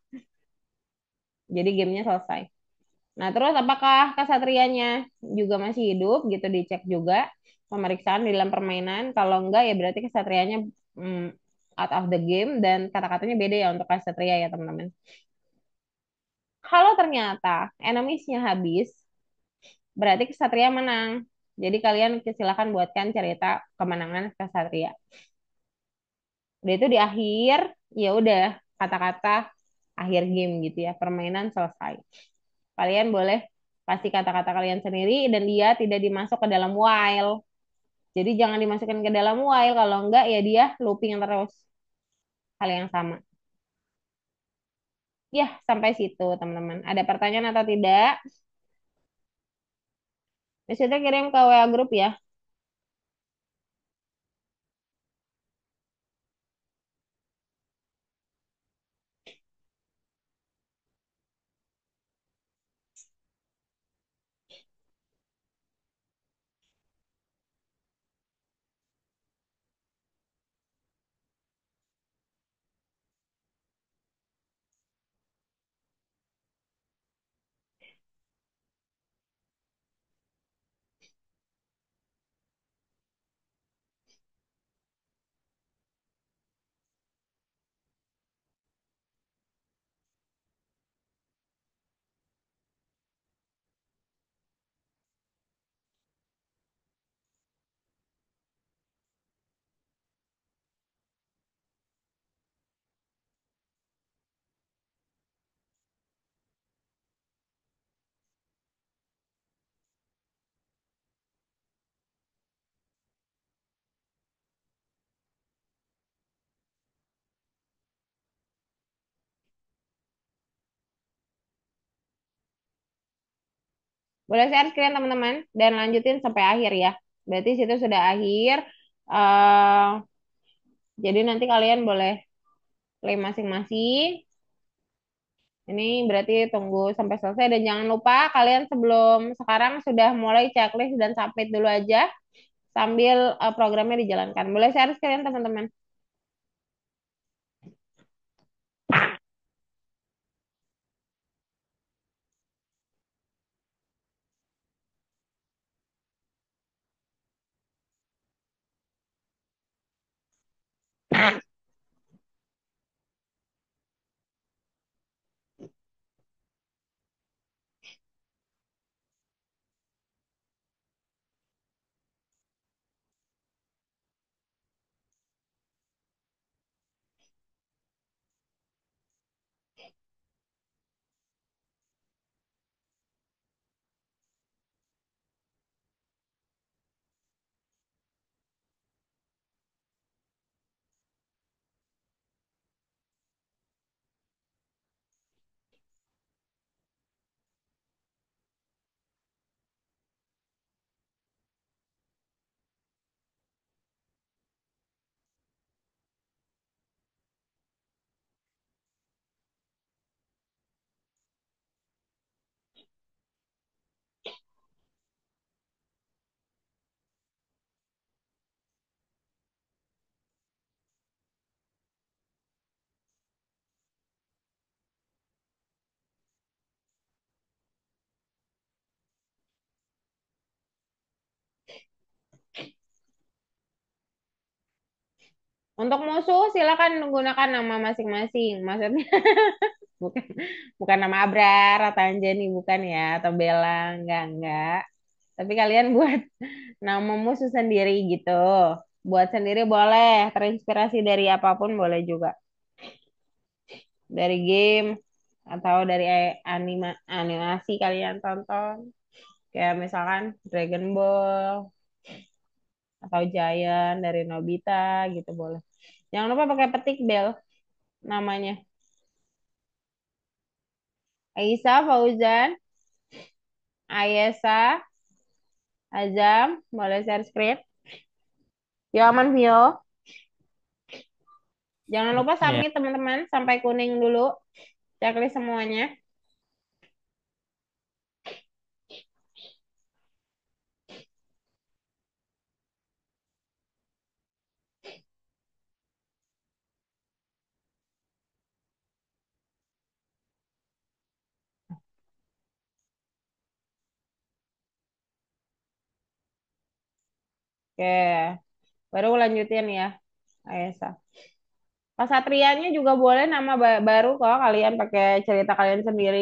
Jadi gamenya selesai. Nah, terus apakah kesatrianya juga masih hidup gitu dicek juga pemeriksaan di dalam permainan. Kalau enggak ya berarti kesatrianya mm, out of the game dan kata-katanya beda ya untuk kesatria ya teman-teman. Kalau ternyata enemiesnya habis, berarti kesatria menang. Jadi kalian silakan buatkan cerita kemenangan kesatria. Udah itu di akhir, ya udah kata-kata akhir game gitu ya, permainan selesai. Kalian boleh kasih kata-kata kalian sendiri dan dia tidak dimasuk ke dalam while. Jadi jangan dimasukin ke dalam while, kalau enggak ya dia looping terus hal yang sama. Ya, sampai situ teman-teman. Ada pertanyaan atau tidak? Bisa kirim ke WA grup ya. Boleh share screen teman-teman dan lanjutin sampai akhir ya. Berarti situ sudah akhir. Eh jadi nanti kalian boleh play masing-masing. Ini berarti tunggu sampai selesai dan jangan lupa kalian sebelum sekarang sudah mulai checklist dan submit dulu aja sambil programnya dijalankan. Boleh share screen teman-teman. Untuk musuh silakan menggunakan nama masing-masing. Maksudnya bukan bukan nama Abrar atau Anjani bukan ya atau Bella enggak. Tapi kalian buat nama musuh sendiri gitu. Buat sendiri boleh, terinspirasi dari apapun boleh juga. Dari game atau dari animasi kalian tonton. Kayak misalkan Dragon Ball atau Giant dari Nobita gitu boleh. Jangan lupa pakai petik bel namanya. Aisyah, Fauzan, Ayesa, Azam, boleh share screen. Yo aman Vio. Jangan lupa Ya. submit teman-teman sampai kuning dulu. Checklist semuanya. Oke, baru lanjutin ya, Ayesa. Pas Satrianya juga boleh nama baru kok, kalian pakai cerita kalian sendiri.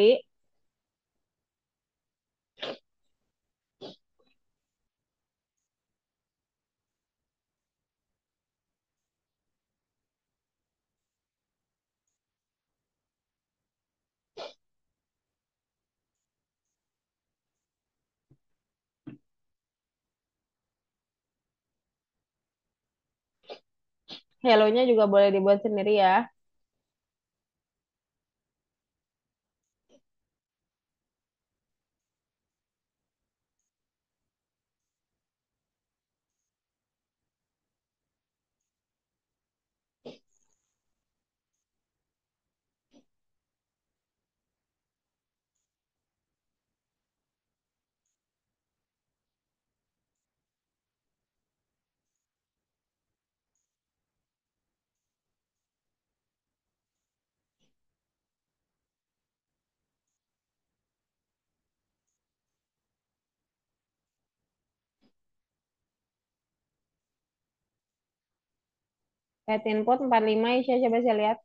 Hello-nya juga boleh dibuat sendiri ya. Set input 45, Isya coba saya lihat.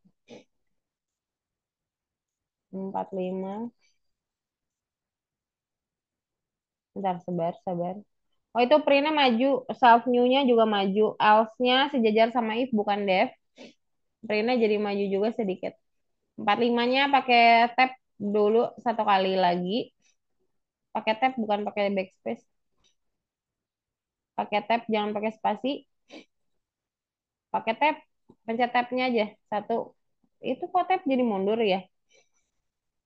45. Bentar, sabar. Oh itu printnya maju, self new-nya juga maju, else-nya sejajar sama if bukan def. Printnya jadi maju juga sedikit. 45-nya pakai tab dulu satu kali lagi. Pakai tab bukan pakai backspace. Pakai tab jangan pakai spasi. Pakai tab, pencet tabnya aja satu. Itu kok tab jadi mundur ya?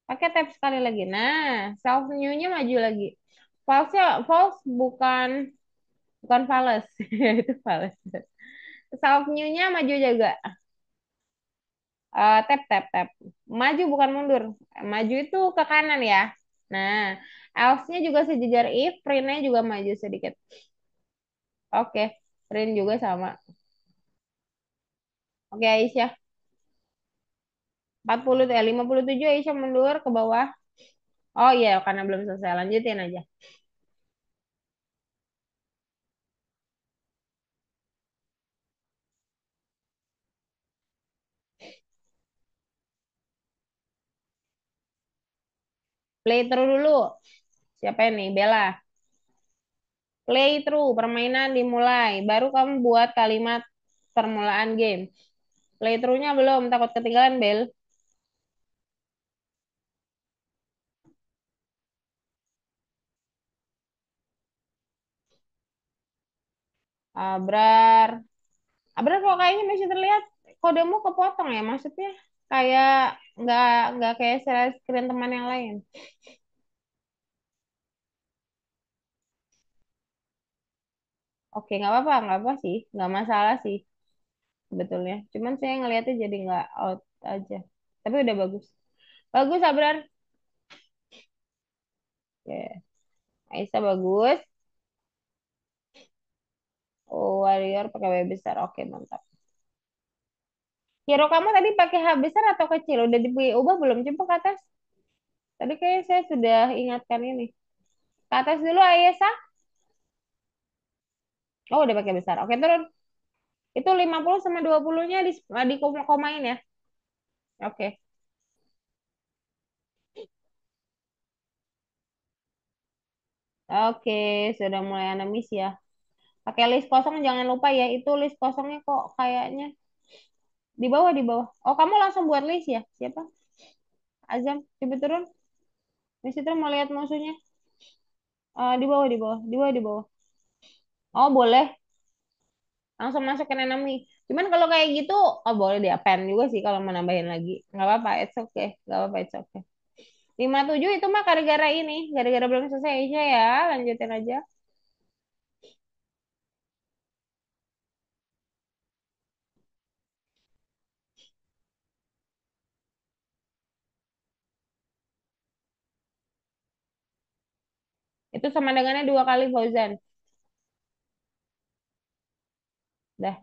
Pakai tab sekali lagi. Nah, self new-nya maju lagi. False bukan bukan fals. Itu fals. Self new-nya maju juga. Tab. Maju bukan mundur. Maju itu ke kanan ya. Nah, else-nya juga sejajar if, print-nya juga maju sedikit. Oke, print juga sama. Oke, Aisyah. 57 Aisyah mundur ke bawah. Oh iya, karena belum selesai. Lanjutin aja. Play through dulu. Siapa ini? Bella. Play through, permainan dimulai. Baru kamu buat kalimat permulaan game. Play through-nya belum, takut ketinggalan, Bel. Abrar. Abrar kok kayaknya masih terlihat kodemu kepotong ya, maksudnya kayak nggak nggak kayak share screen teman yang lain. Oke, nggak apa sih, nggak masalah sih sebetulnya. Cuman saya ngelihatnya jadi nggak out aja. Tapi udah bagus. Bagus, Abrar. Oke. Aisyah bagus. Oh, Warrior pakai W besar. Oke, mantap. Hero kamu tadi pakai H besar atau kecil? Udah diubah belum? Coba ke atas. Tadi kayak saya sudah ingatkan ini. Ke atas dulu, Aisyah. Oh, udah pakai besar. Oke, turun. Itu 50 sama 20-nya di komain ya. Oke. Oke, sudah mulai anamis ya. Pakai list kosong jangan lupa ya. Itu list kosongnya kok kayaknya di bawah. Oh, kamu langsung buat list ya? Siapa? Azam, coba turun. Di situ mau lihat musuhnya. Di bawah. Oh, boleh. Langsung masukin enemy. Cuman kalau kayak gitu, oh boleh di append juga sih kalau mau nambahin lagi. Nggak apa-apa, it's okay. Nggak apa-apa, it's okay. 57 itu mah gara-gara ini, gara-gara belum selesai aja ya, lanjutin aja. Itu sama dengannya 2 kali Fauzan. Dah.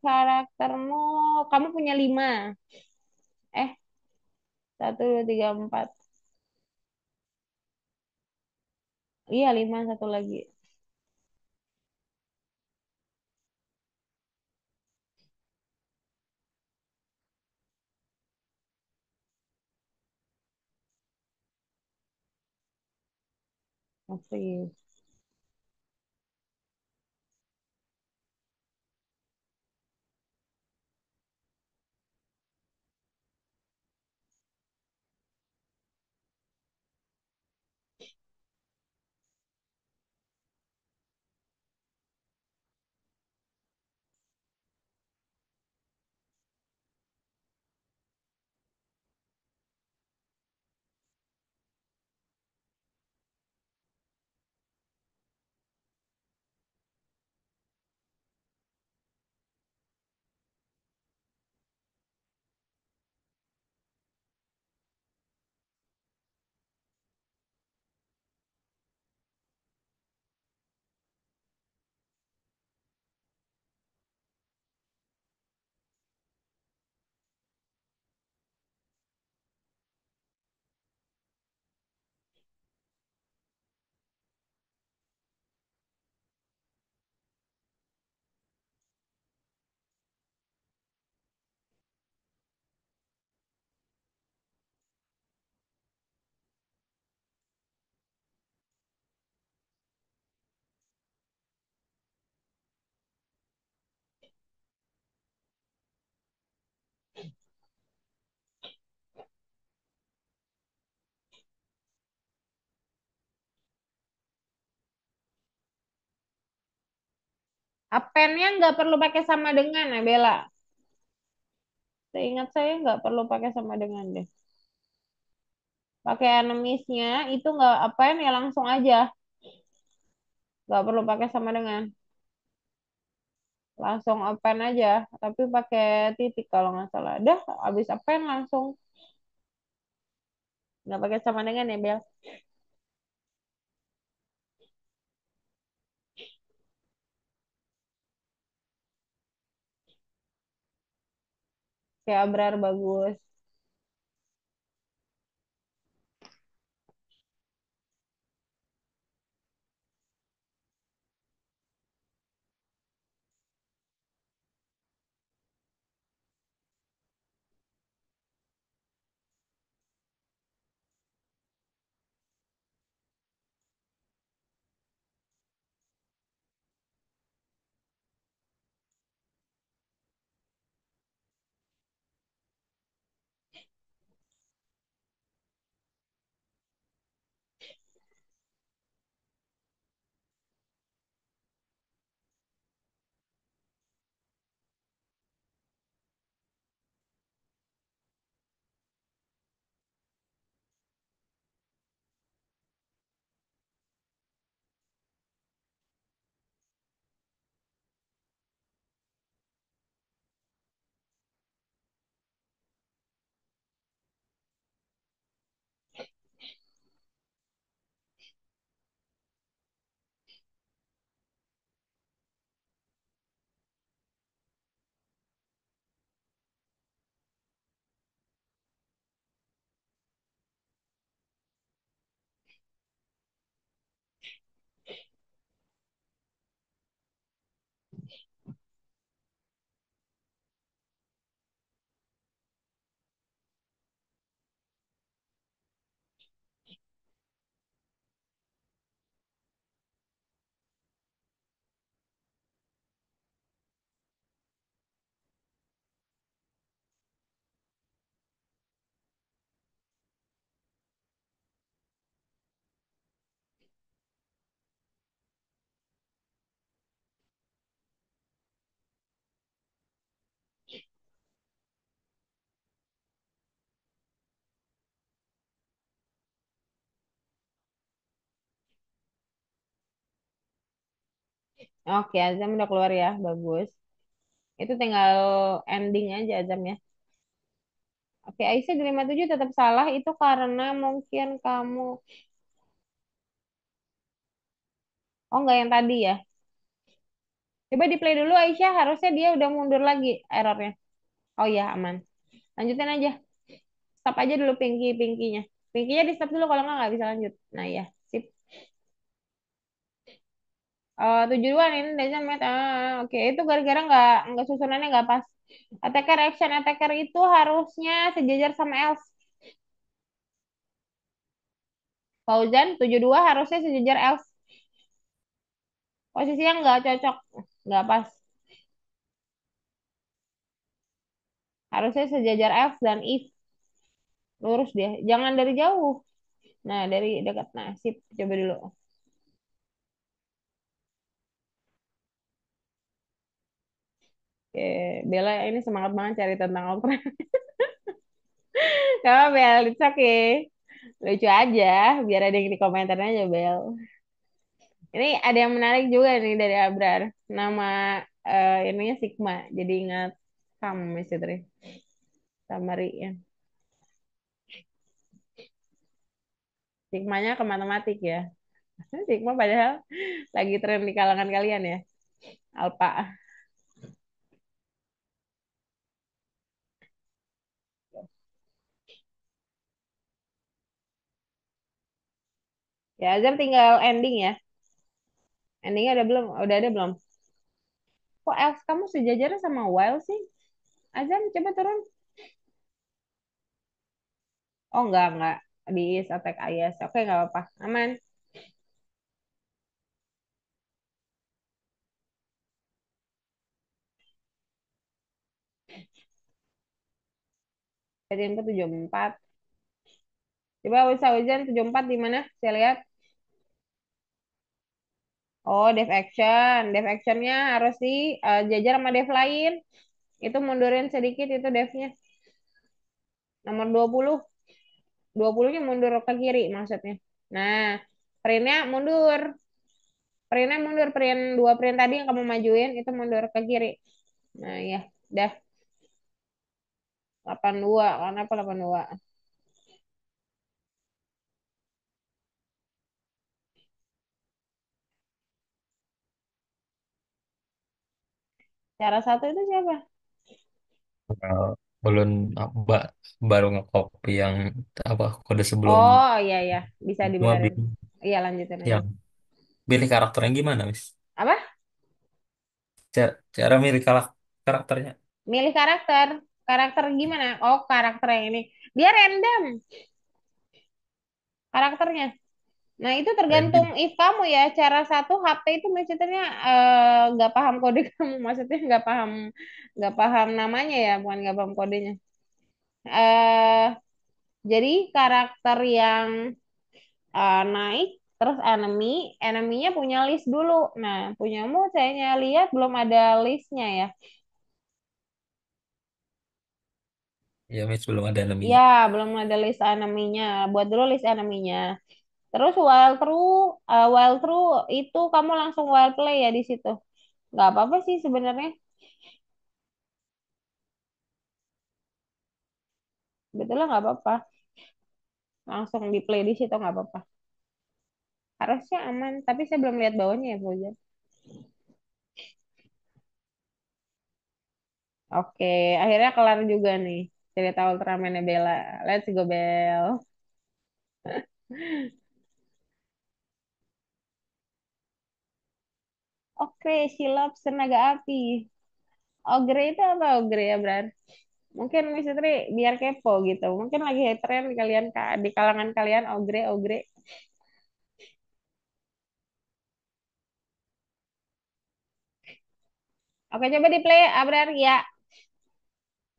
Karaktermu, kamu punya 5. Eh, 1, 2, 3, 4. Iya, 5, satu lagi. Oke. Appendnya nggak perlu pakai sama dengan ya, Bella. Seingat saya nggak perlu pakai sama dengan deh. Pakai enemies-nya itu nggak append ya langsung aja. Nggak perlu pakai sama dengan. Langsung append aja. Tapi pakai titik kalau nggak salah. Dah, habis append langsung. Nggak pakai sama dengan ya, Bel. Kayak Abrar bagus. Oke, Azam udah keluar ya, bagus. Itu tinggal ending aja Azam ya. Oke, Aisyah di 57 tetap salah itu karena mungkin kamu, oh enggak yang tadi ya. Coba di play dulu Aisyah, harusnya dia udah mundur lagi errornya. Oh iya, aman. Lanjutin aja. Stop aja dulu pinky-pinkynya. Pinkynya di stop dulu kalau nggak bisa lanjut. Nah ya, sip. 72 ini Deza Met. Oke, itu gara-gara nggak susunannya nggak pas. Attacker action attacker itu harusnya sejajar sama else. Fauzan 72 harusnya sejajar else. Posisinya nggak cocok, nggak pas. Harusnya sejajar else dan if. Lurus dia. Jangan dari jauh. Nah, dari dekat. Nah, sip. Coba dulu. Oke, Bella ini semangat banget cari tentang opera. Sama Bel, it's okay. Lucu aja, biar ada yang di komentar aja, Bel. Ini ada yang menarik juga nih dari Abrar. Nama ininya Sigma, jadi ingat kamu, Miss Fitri. Sama Rian. Sigmanya ke matematik ya. Sigma padahal lagi tren di kalangan kalian ya. Alpa. Ya, Azam tinggal ending ya. Endingnya ada belum? Udah ada belum? Kok Elf kamu sejajarnya sama Wild sih? Azam coba turun. Oh enggak. Di Is Attack Ayas. Oke nggak apa-apa. Aman. Jadi yang ke 74. Coba Wisa Hujan 74 di mana? Saya lihat. Oh, dev action. Dev actionnya harus di jajar sama dev lain. Itu mundurin sedikit itu devnya. Nomor 20. 20-nya mundur ke kiri maksudnya. Nah, printnya mundur. Printnya mundur. Print dua print tadi yang kamu majuin itu mundur ke kiri. Nah, ya. Dah 82. Kenapa 82? Cara satu itu siapa? Eh, belum ba- baru nge-copy yang apa kode sebelum Oh, iya ya. Bisa cuma dibenerin. Iya, lanjutin aja. yang pilih karakternya gimana, Miss? Apa? Cara milih karakternya. Milih karakter. Karakter gimana? Oh, karakter yang ini. Dia random karakternya. Nah, itu tergantung Random. if kamu ya. Cara satu HP itu maksudnya nggak paham kode kamu. Maksudnya nggak paham namanya ya, bukan nggak paham kodenya. eh jadi karakter yang naik terus enemy-nya punya list dulu. Nah, punyamu saya lihat belum ada listnya ya. Ya, Miss, belum ada Ya, enemy-nya. belum ada list enemy-nya. Buat dulu list enemy-nya. Terus wild true itu kamu langsung wild play ya di situ. Nggak apa-apa sih sebenarnya. Betulnya nggak apa-apa. Langsung di play di situ nggak apa-apa. Harusnya aman, tapi saya belum lihat bawahnya ya, Fauzan. Oke, akhirnya kelar juga nih cerita Ultraman Bella. Let's go, Bel. Oke, Shiloh tenaga api. Ogre itu apa Ogre ya, Bran? Mungkin Miss Tri biar kepo gitu. Mungkin lagi tren kalian di kalangan kalian Ogre. Oke, coba di play, Abrar. Ya,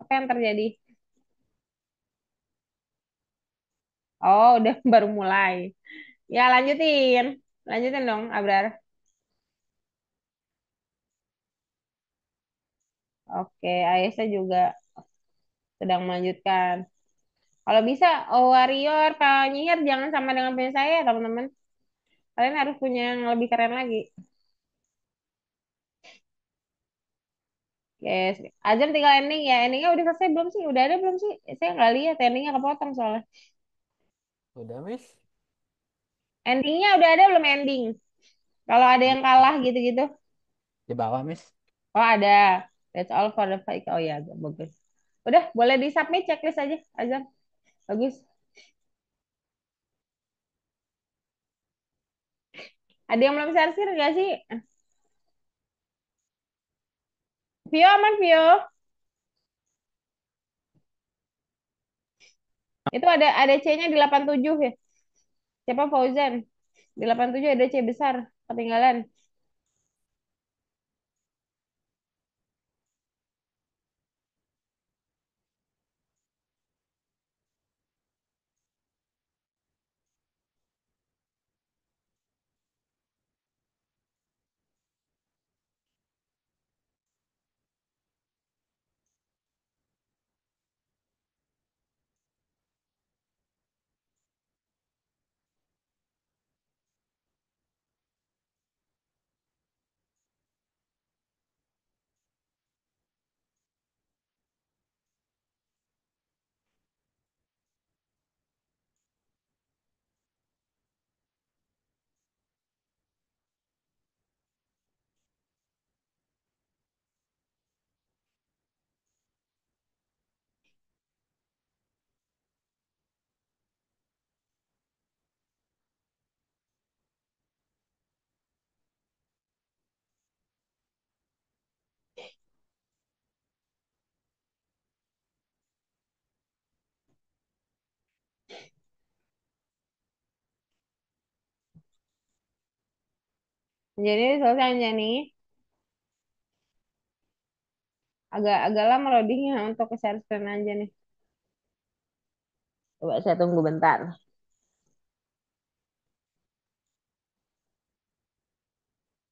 apa yang terjadi? Oh, udah baru mulai. Ya, lanjutin. Lanjutin dong, Abrar. Oke, Aisyah juga sedang melanjutkan. Kalau bisa, Warrior, penyihir jangan sama dengan punya saya, teman-teman. Kalian harus punya yang lebih keren lagi. Yes. Azam tinggal ending ya. Endingnya udah selesai belum sih? Udah ada belum sih? Saya nggak lihat endingnya kepotong soalnya. Udah, Miss. Endingnya udah ada belum ending? Kalau ada yang kalah gitu-gitu. Di bawah, Miss. Oh ada. That's all for the fight. Oh ya, bagus. Udah, boleh di submit checklist aja, Azam. Bagus. Ada yang belum share nggak sih? Vio aman Vio. Itu ada C-nya di 87 ya. Siapa Fauzan? Di 87 ada C besar. Ketinggalan. Jadi selesai aja nih. Agak lama loadingnya untuk ke share screen aja nih. Coba saya tunggu bentar.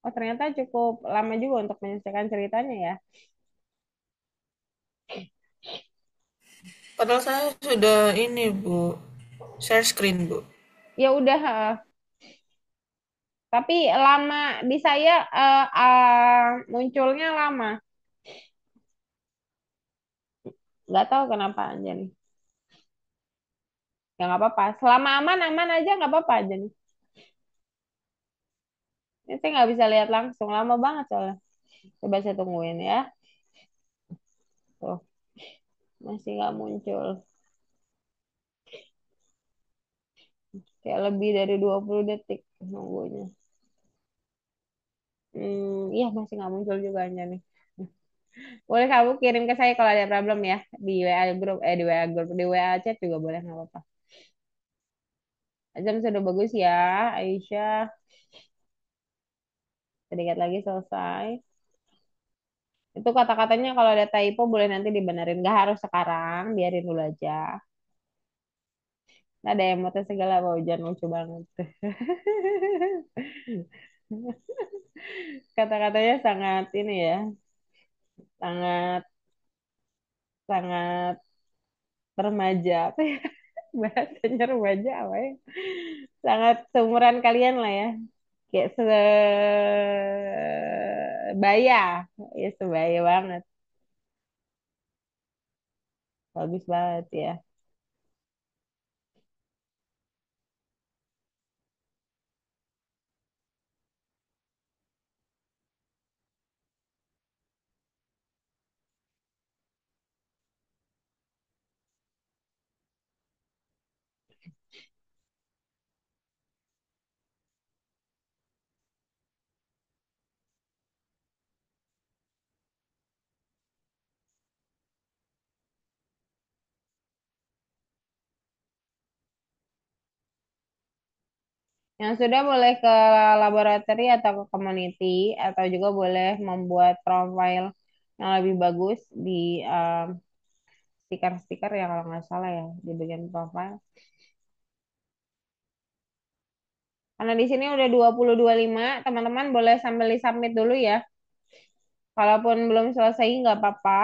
Oh ternyata cukup lama juga untuk menyelesaikan ceritanya ya. Padahal saya sudah ini, Bu. Share screen, Bu. Ya udah, tapi lama di saya munculnya lama. Nggak tahu kenapa aja nih. Ya nggak apa-apa. Selama aman-aman aja nggak apa-apa aja nih. Ini saya nggak bisa lihat langsung. Lama banget soalnya. Coba saya tungguin ya. Tuh, masih nggak muncul. Kayak lebih dari 20 detik nunggunya. Iya masih nggak muncul juga aja nih. Boleh kamu kirim ke saya kalau ada problem ya. Di WA grup, di WA grup, di WA chat juga boleh nggak apa-apa. Jam sudah bagus ya, Aisyah. Sedikit lagi selesai. Itu kata-katanya kalau ada typo boleh nanti dibenerin. Gak harus sekarang, biarin dulu aja. Nggak ada emotnya segala, mau hujan lucu banget. Kata-katanya sangat ini ya, sangat sangat remaja. Apa ya? Bahasanya remaja apa ya? Sangat seumuran kalian lah ya. Kayak sebaya. Ya sebaya banget. Bagus banget ya. Yang sudah boleh ke laboratori atau ke community atau juga boleh membuat profile yang lebih bagus di stiker-stiker ya kalau nggak salah ya di bagian profile. Karena di sini udah 20.25, teman-teman boleh sambil di submit dulu ya. Kalaupun belum selesai nggak apa-apa.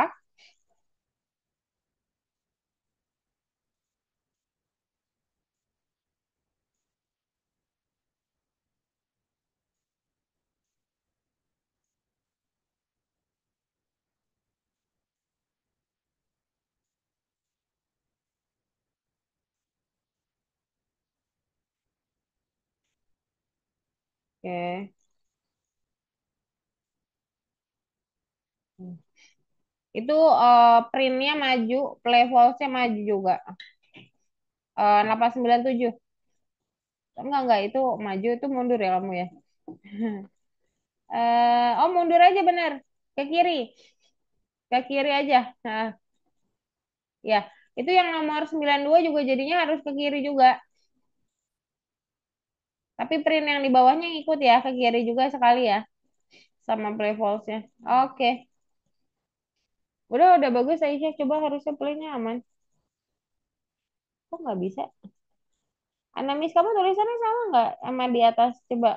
Oke. Itu printnya maju, play nya maju juga. 897. Enggak, itu maju itu mundur ya kamu ya. Oh mundur aja bener. Ke kiri. Ke kiri aja. Nah, ya. Itu yang nomor 92 juga jadinya harus ke kiri juga. Tapi print yang di bawahnya ikut ya, ke kiri juga sekali ya. Sama play nya. Oke. Udah bagus Aisyah. Coba harusnya playnya aman. Kok nggak bisa? Anamis kamu tulisannya sama nggak sama di atas? Coba.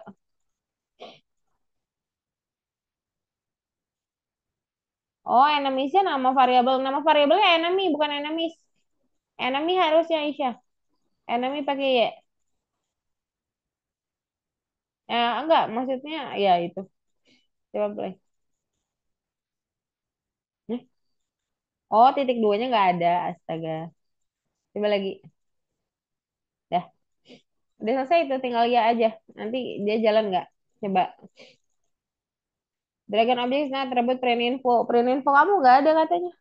Oh, enamisnya nama variabel. Nama variabelnya enemy, bukan enemies. Enemy harusnya Aisyah. Enemy pakai Y. Enggak, maksudnya ya itu. Coba play. Nih. Oh, titik duanya nggak ada. Astaga. Coba lagi. Dah. Udah selesai itu, tinggal ya aja. Nanti dia jalan nggak? Coba. Dragon Object nah terbit print info. Print info kamu nggak ada katanya.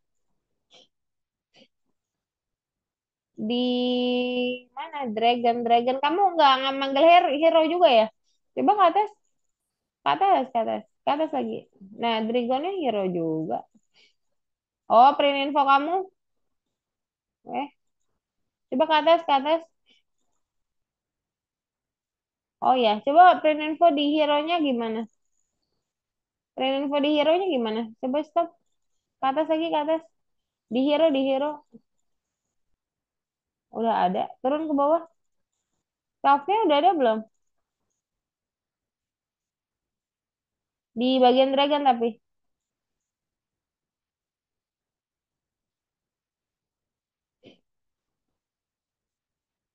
Di mana? Dragon. Kamu nggak manggil hero juga ya? Coba ke atas. Ke atas, ke atas. Ke atas lagi. Nah, Dragonnya hero juga. Oh, print info kamu. Eh, coba ke atas, ke atas. Oh ya, coba print info di hero-nya gimana? Print info di hero-nya gimana? Coba stop. Ke atas lagi, ke atas. Di hero. Udah ada. Turun ke bawah. Staff-nya udah ada belum? Di bagian dragon tapi.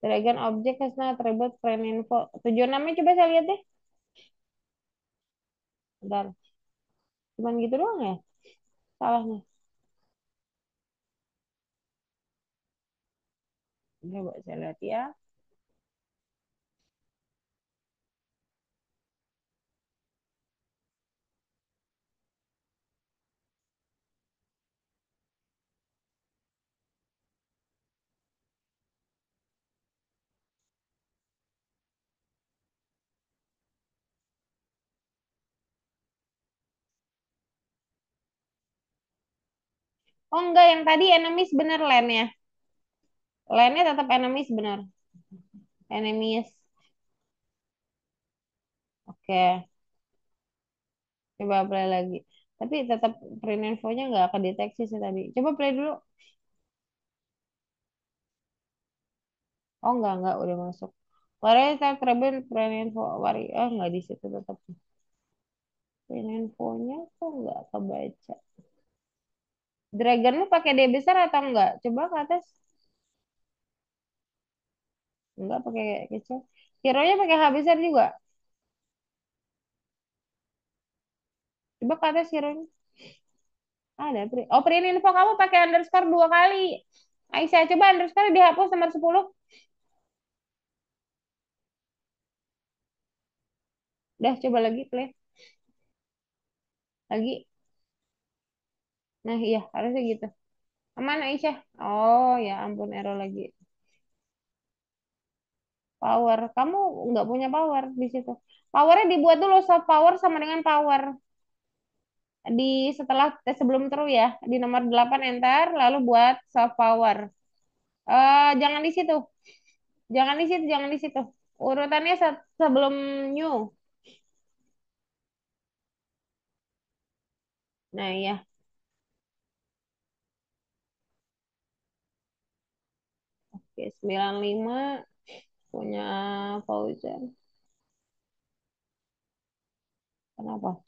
Dragon object has not attribute print info. Tujuan namanya coba saya lihat deh. Bentar. Cuman gitu doang ya? Salahnya. Coba saya lihat ya. Oh enggak, yang tadi enemies bener land-nya. Land-nya tetap enemies bener. Enemies. Oke. Coba play lagi. Tapi tetap print info-nya nggak kedeteksi sih tadi. Coba play dulu. Oh enggak, udah masuk. Warrior saya Trebin print info Warrior nggak di situ tetap. Print infonya kok nggak kebaca. Dragonmu pakai D besar atau enggak? Coba ke atas. Enggak pakai kecil. Hero-nya pakai H besar juga. Coba ke atas hero-nya. Ada print. Oh, print info kamu pakai underscore 2 kali. Aisyah, coba underscore dihapus nomor 10. Udah, coba lagi play. Lagi. Nah, iya, harusnya gitu. Aman, Aisyah. Oh, ya ampun, error lagi. Power. Kamu nggak punya power di situ. Powernya dibuat dulu. Soft power sama dengan power. Di setelah sebelum true ya. Di nomor 8 enter. Lalu buat soft power. Jangan di situ. Jangan di situ. Urutannya sebelum new. Nah, iya. Oke, 95 punya Fauzan. Kenapa?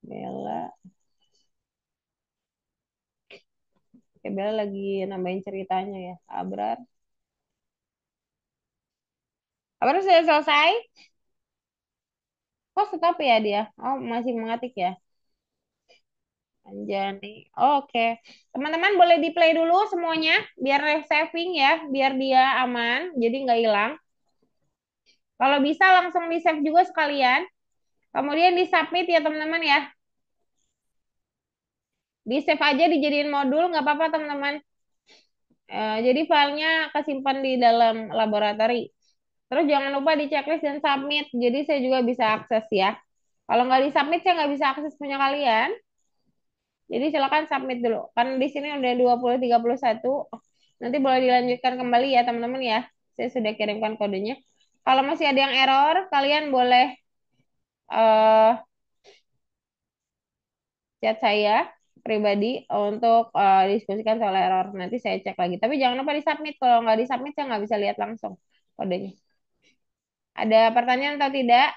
Bella. Oke, Bella lagi nambahin ceritanya ya. Abrar. Abrar sudah selesai? Kok stop ya dia? Oh, masih mengetik ya? Anjani. Oke. Teman-teman boleh di play dulu semuanya. Biar saving ya. Biar dia aman. Jadi nggak hilang. Kalau bisa langsung di save juga sekalian. Kemudian di submit ya teman-teman ya. Di save aja dijadiin modul nggak apa-apa teman-teman. Jadi filenya kesimpan di dalam laboratori. Terus jangan lupa di checklist dan submit. Jadi saya juga bisa akses ya. Kalau nggak di submit saya nggak bisa akses punya kalian. Jadi silakan submit dulu. Kan di sini udah 20:31. Nanti boleh dilanjutkan kembali ya teman-teman ya. Saya sudah kirimkan kodenya. Kalau masih ada yang error, kalian boleh eh chat saya pribadi untuk diskusikan soal error. Nanti saya cek lagi. Tapi jangan lupa di-submit. Kalau nggak di-submit, saya nggak bisa lihat langsung kodenya. Ada pertanyaan atau tidak?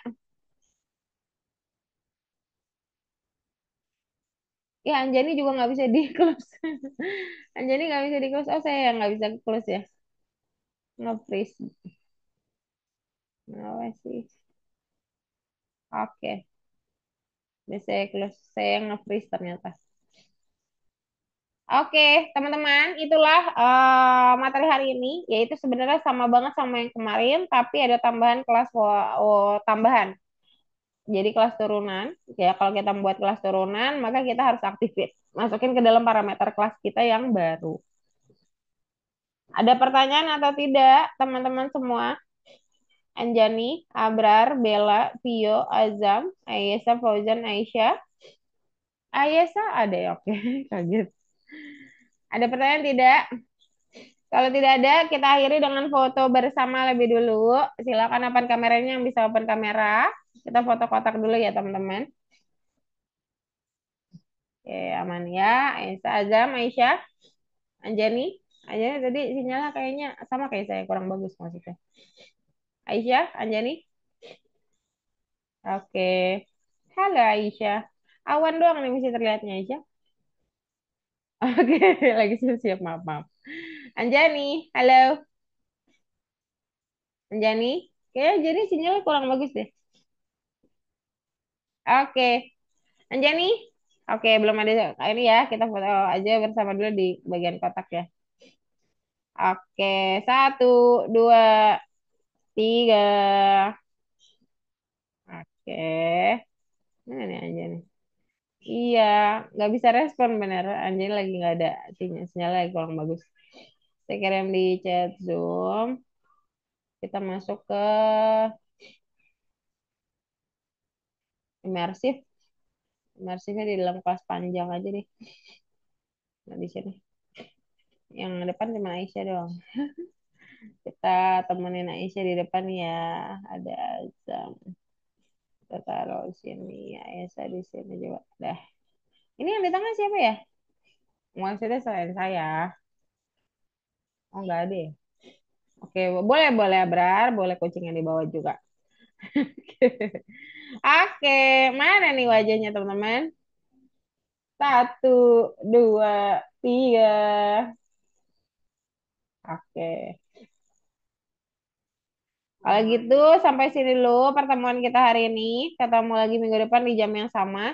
Ya, Anjani juga nggak bisa di-close. Anjani nggak bisa di-close. Oh, saya yang nggak bisa close ya. Nge-freeze. Nah, sih. Oke. Udah saya close. Saya yang nge-freeze ternyata. Oke, teman-teman, itulah materi hari ini, yaitu sebenarnya sama banget sama yang kemarin, tapi ada tambahan kelas tambahan. Jadi kelas turunan, ya kalau kita membuat kelas turunan, maka kita harus aktifin, masukin ke dalam parameter kelas kita yang baru. Ada pertanyaan atau tidak, teman-teman semua? Anjani, Abrar, Bella, Vio, Azam, Ayesa, Fauzan, Aisyah. Ayesa ada ya, oke, kaget. Ada pertanyaan tidak? Kalau tidak ada, kita akhiri dengan foto bersama lebih dulu. Silakan open kameranya yang bisa open kamera. Kita foto kotak dulu ya, teman-teman. Oke, aman ya. Aisyah, Azam, Aisyah, Anjani. Anjani tadi sinyalnya kayaknya sama kayak saya, kurang bagus maksudnya. Aisyah, Anjani. Oke. Halo Aisyah. Awan doang nih bisa terlihatnya Aisyah. Oke, lagi siap-siap, maaf, maaf. Anjani, halo. Anjani. Kayaknya jadi sinyalnya kurang bagus deh. Oke. Anjani. Oke, belum ada ini ya. Kita foto aja bersama dulu di bagian kotak ya. Oke, 1, 2, 3. Oke. Mana nih Anjani? Iya, nggak bisa respon bener. Anjani lagi nggak ada sinyal lagi kurang bagus. Saya kirim di chat Zoom. Kita masuk ke imersif. Imersifnya di dalam kelas panjang aja deh. Nah, di sini. Yang depan cuma Aisyah doang. Kita temenin Aisyah di depan ya. Ada Azam. Kita taruh sini. Aisyah di sini juga. Dah. Ini yang di tengah siapa ya? Maksudnya selain saya. Oh, nggak ada ya? Oke, boleh, boleh Abrar. Boleh kucing yang di bawah juga. Oke, mana nih wajahnya teman-teman? 1, 2, 3. Oke. Kalau gitu, sampai sini dulu pertemuan kita hari ini. Ketemu lagi minggu depan di jam yang sama.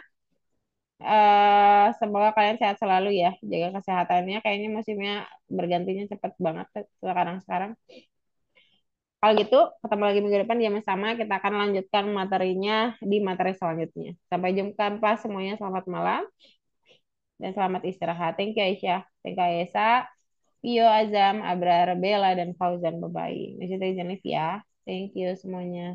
Semoga kalian sehat selalu ya. Jaga kesehatannya. Kayaknya musimnya bergantinya cepet banget sekarang-sekarang. Kalau gitu, ketemu lagi minggu depan di jam yang sama. Kita akan lanjutkan materinya di materi selanjutnya. Sampai jumpa semuanya. Selamat malam dan selamat istirahat. Thank you Aisyah. Thank you Aisyah. Pio, Azam, Abrar, Bella, dan Fauzan. Bye-bye. Masih izin live ya. Thank you semuanya.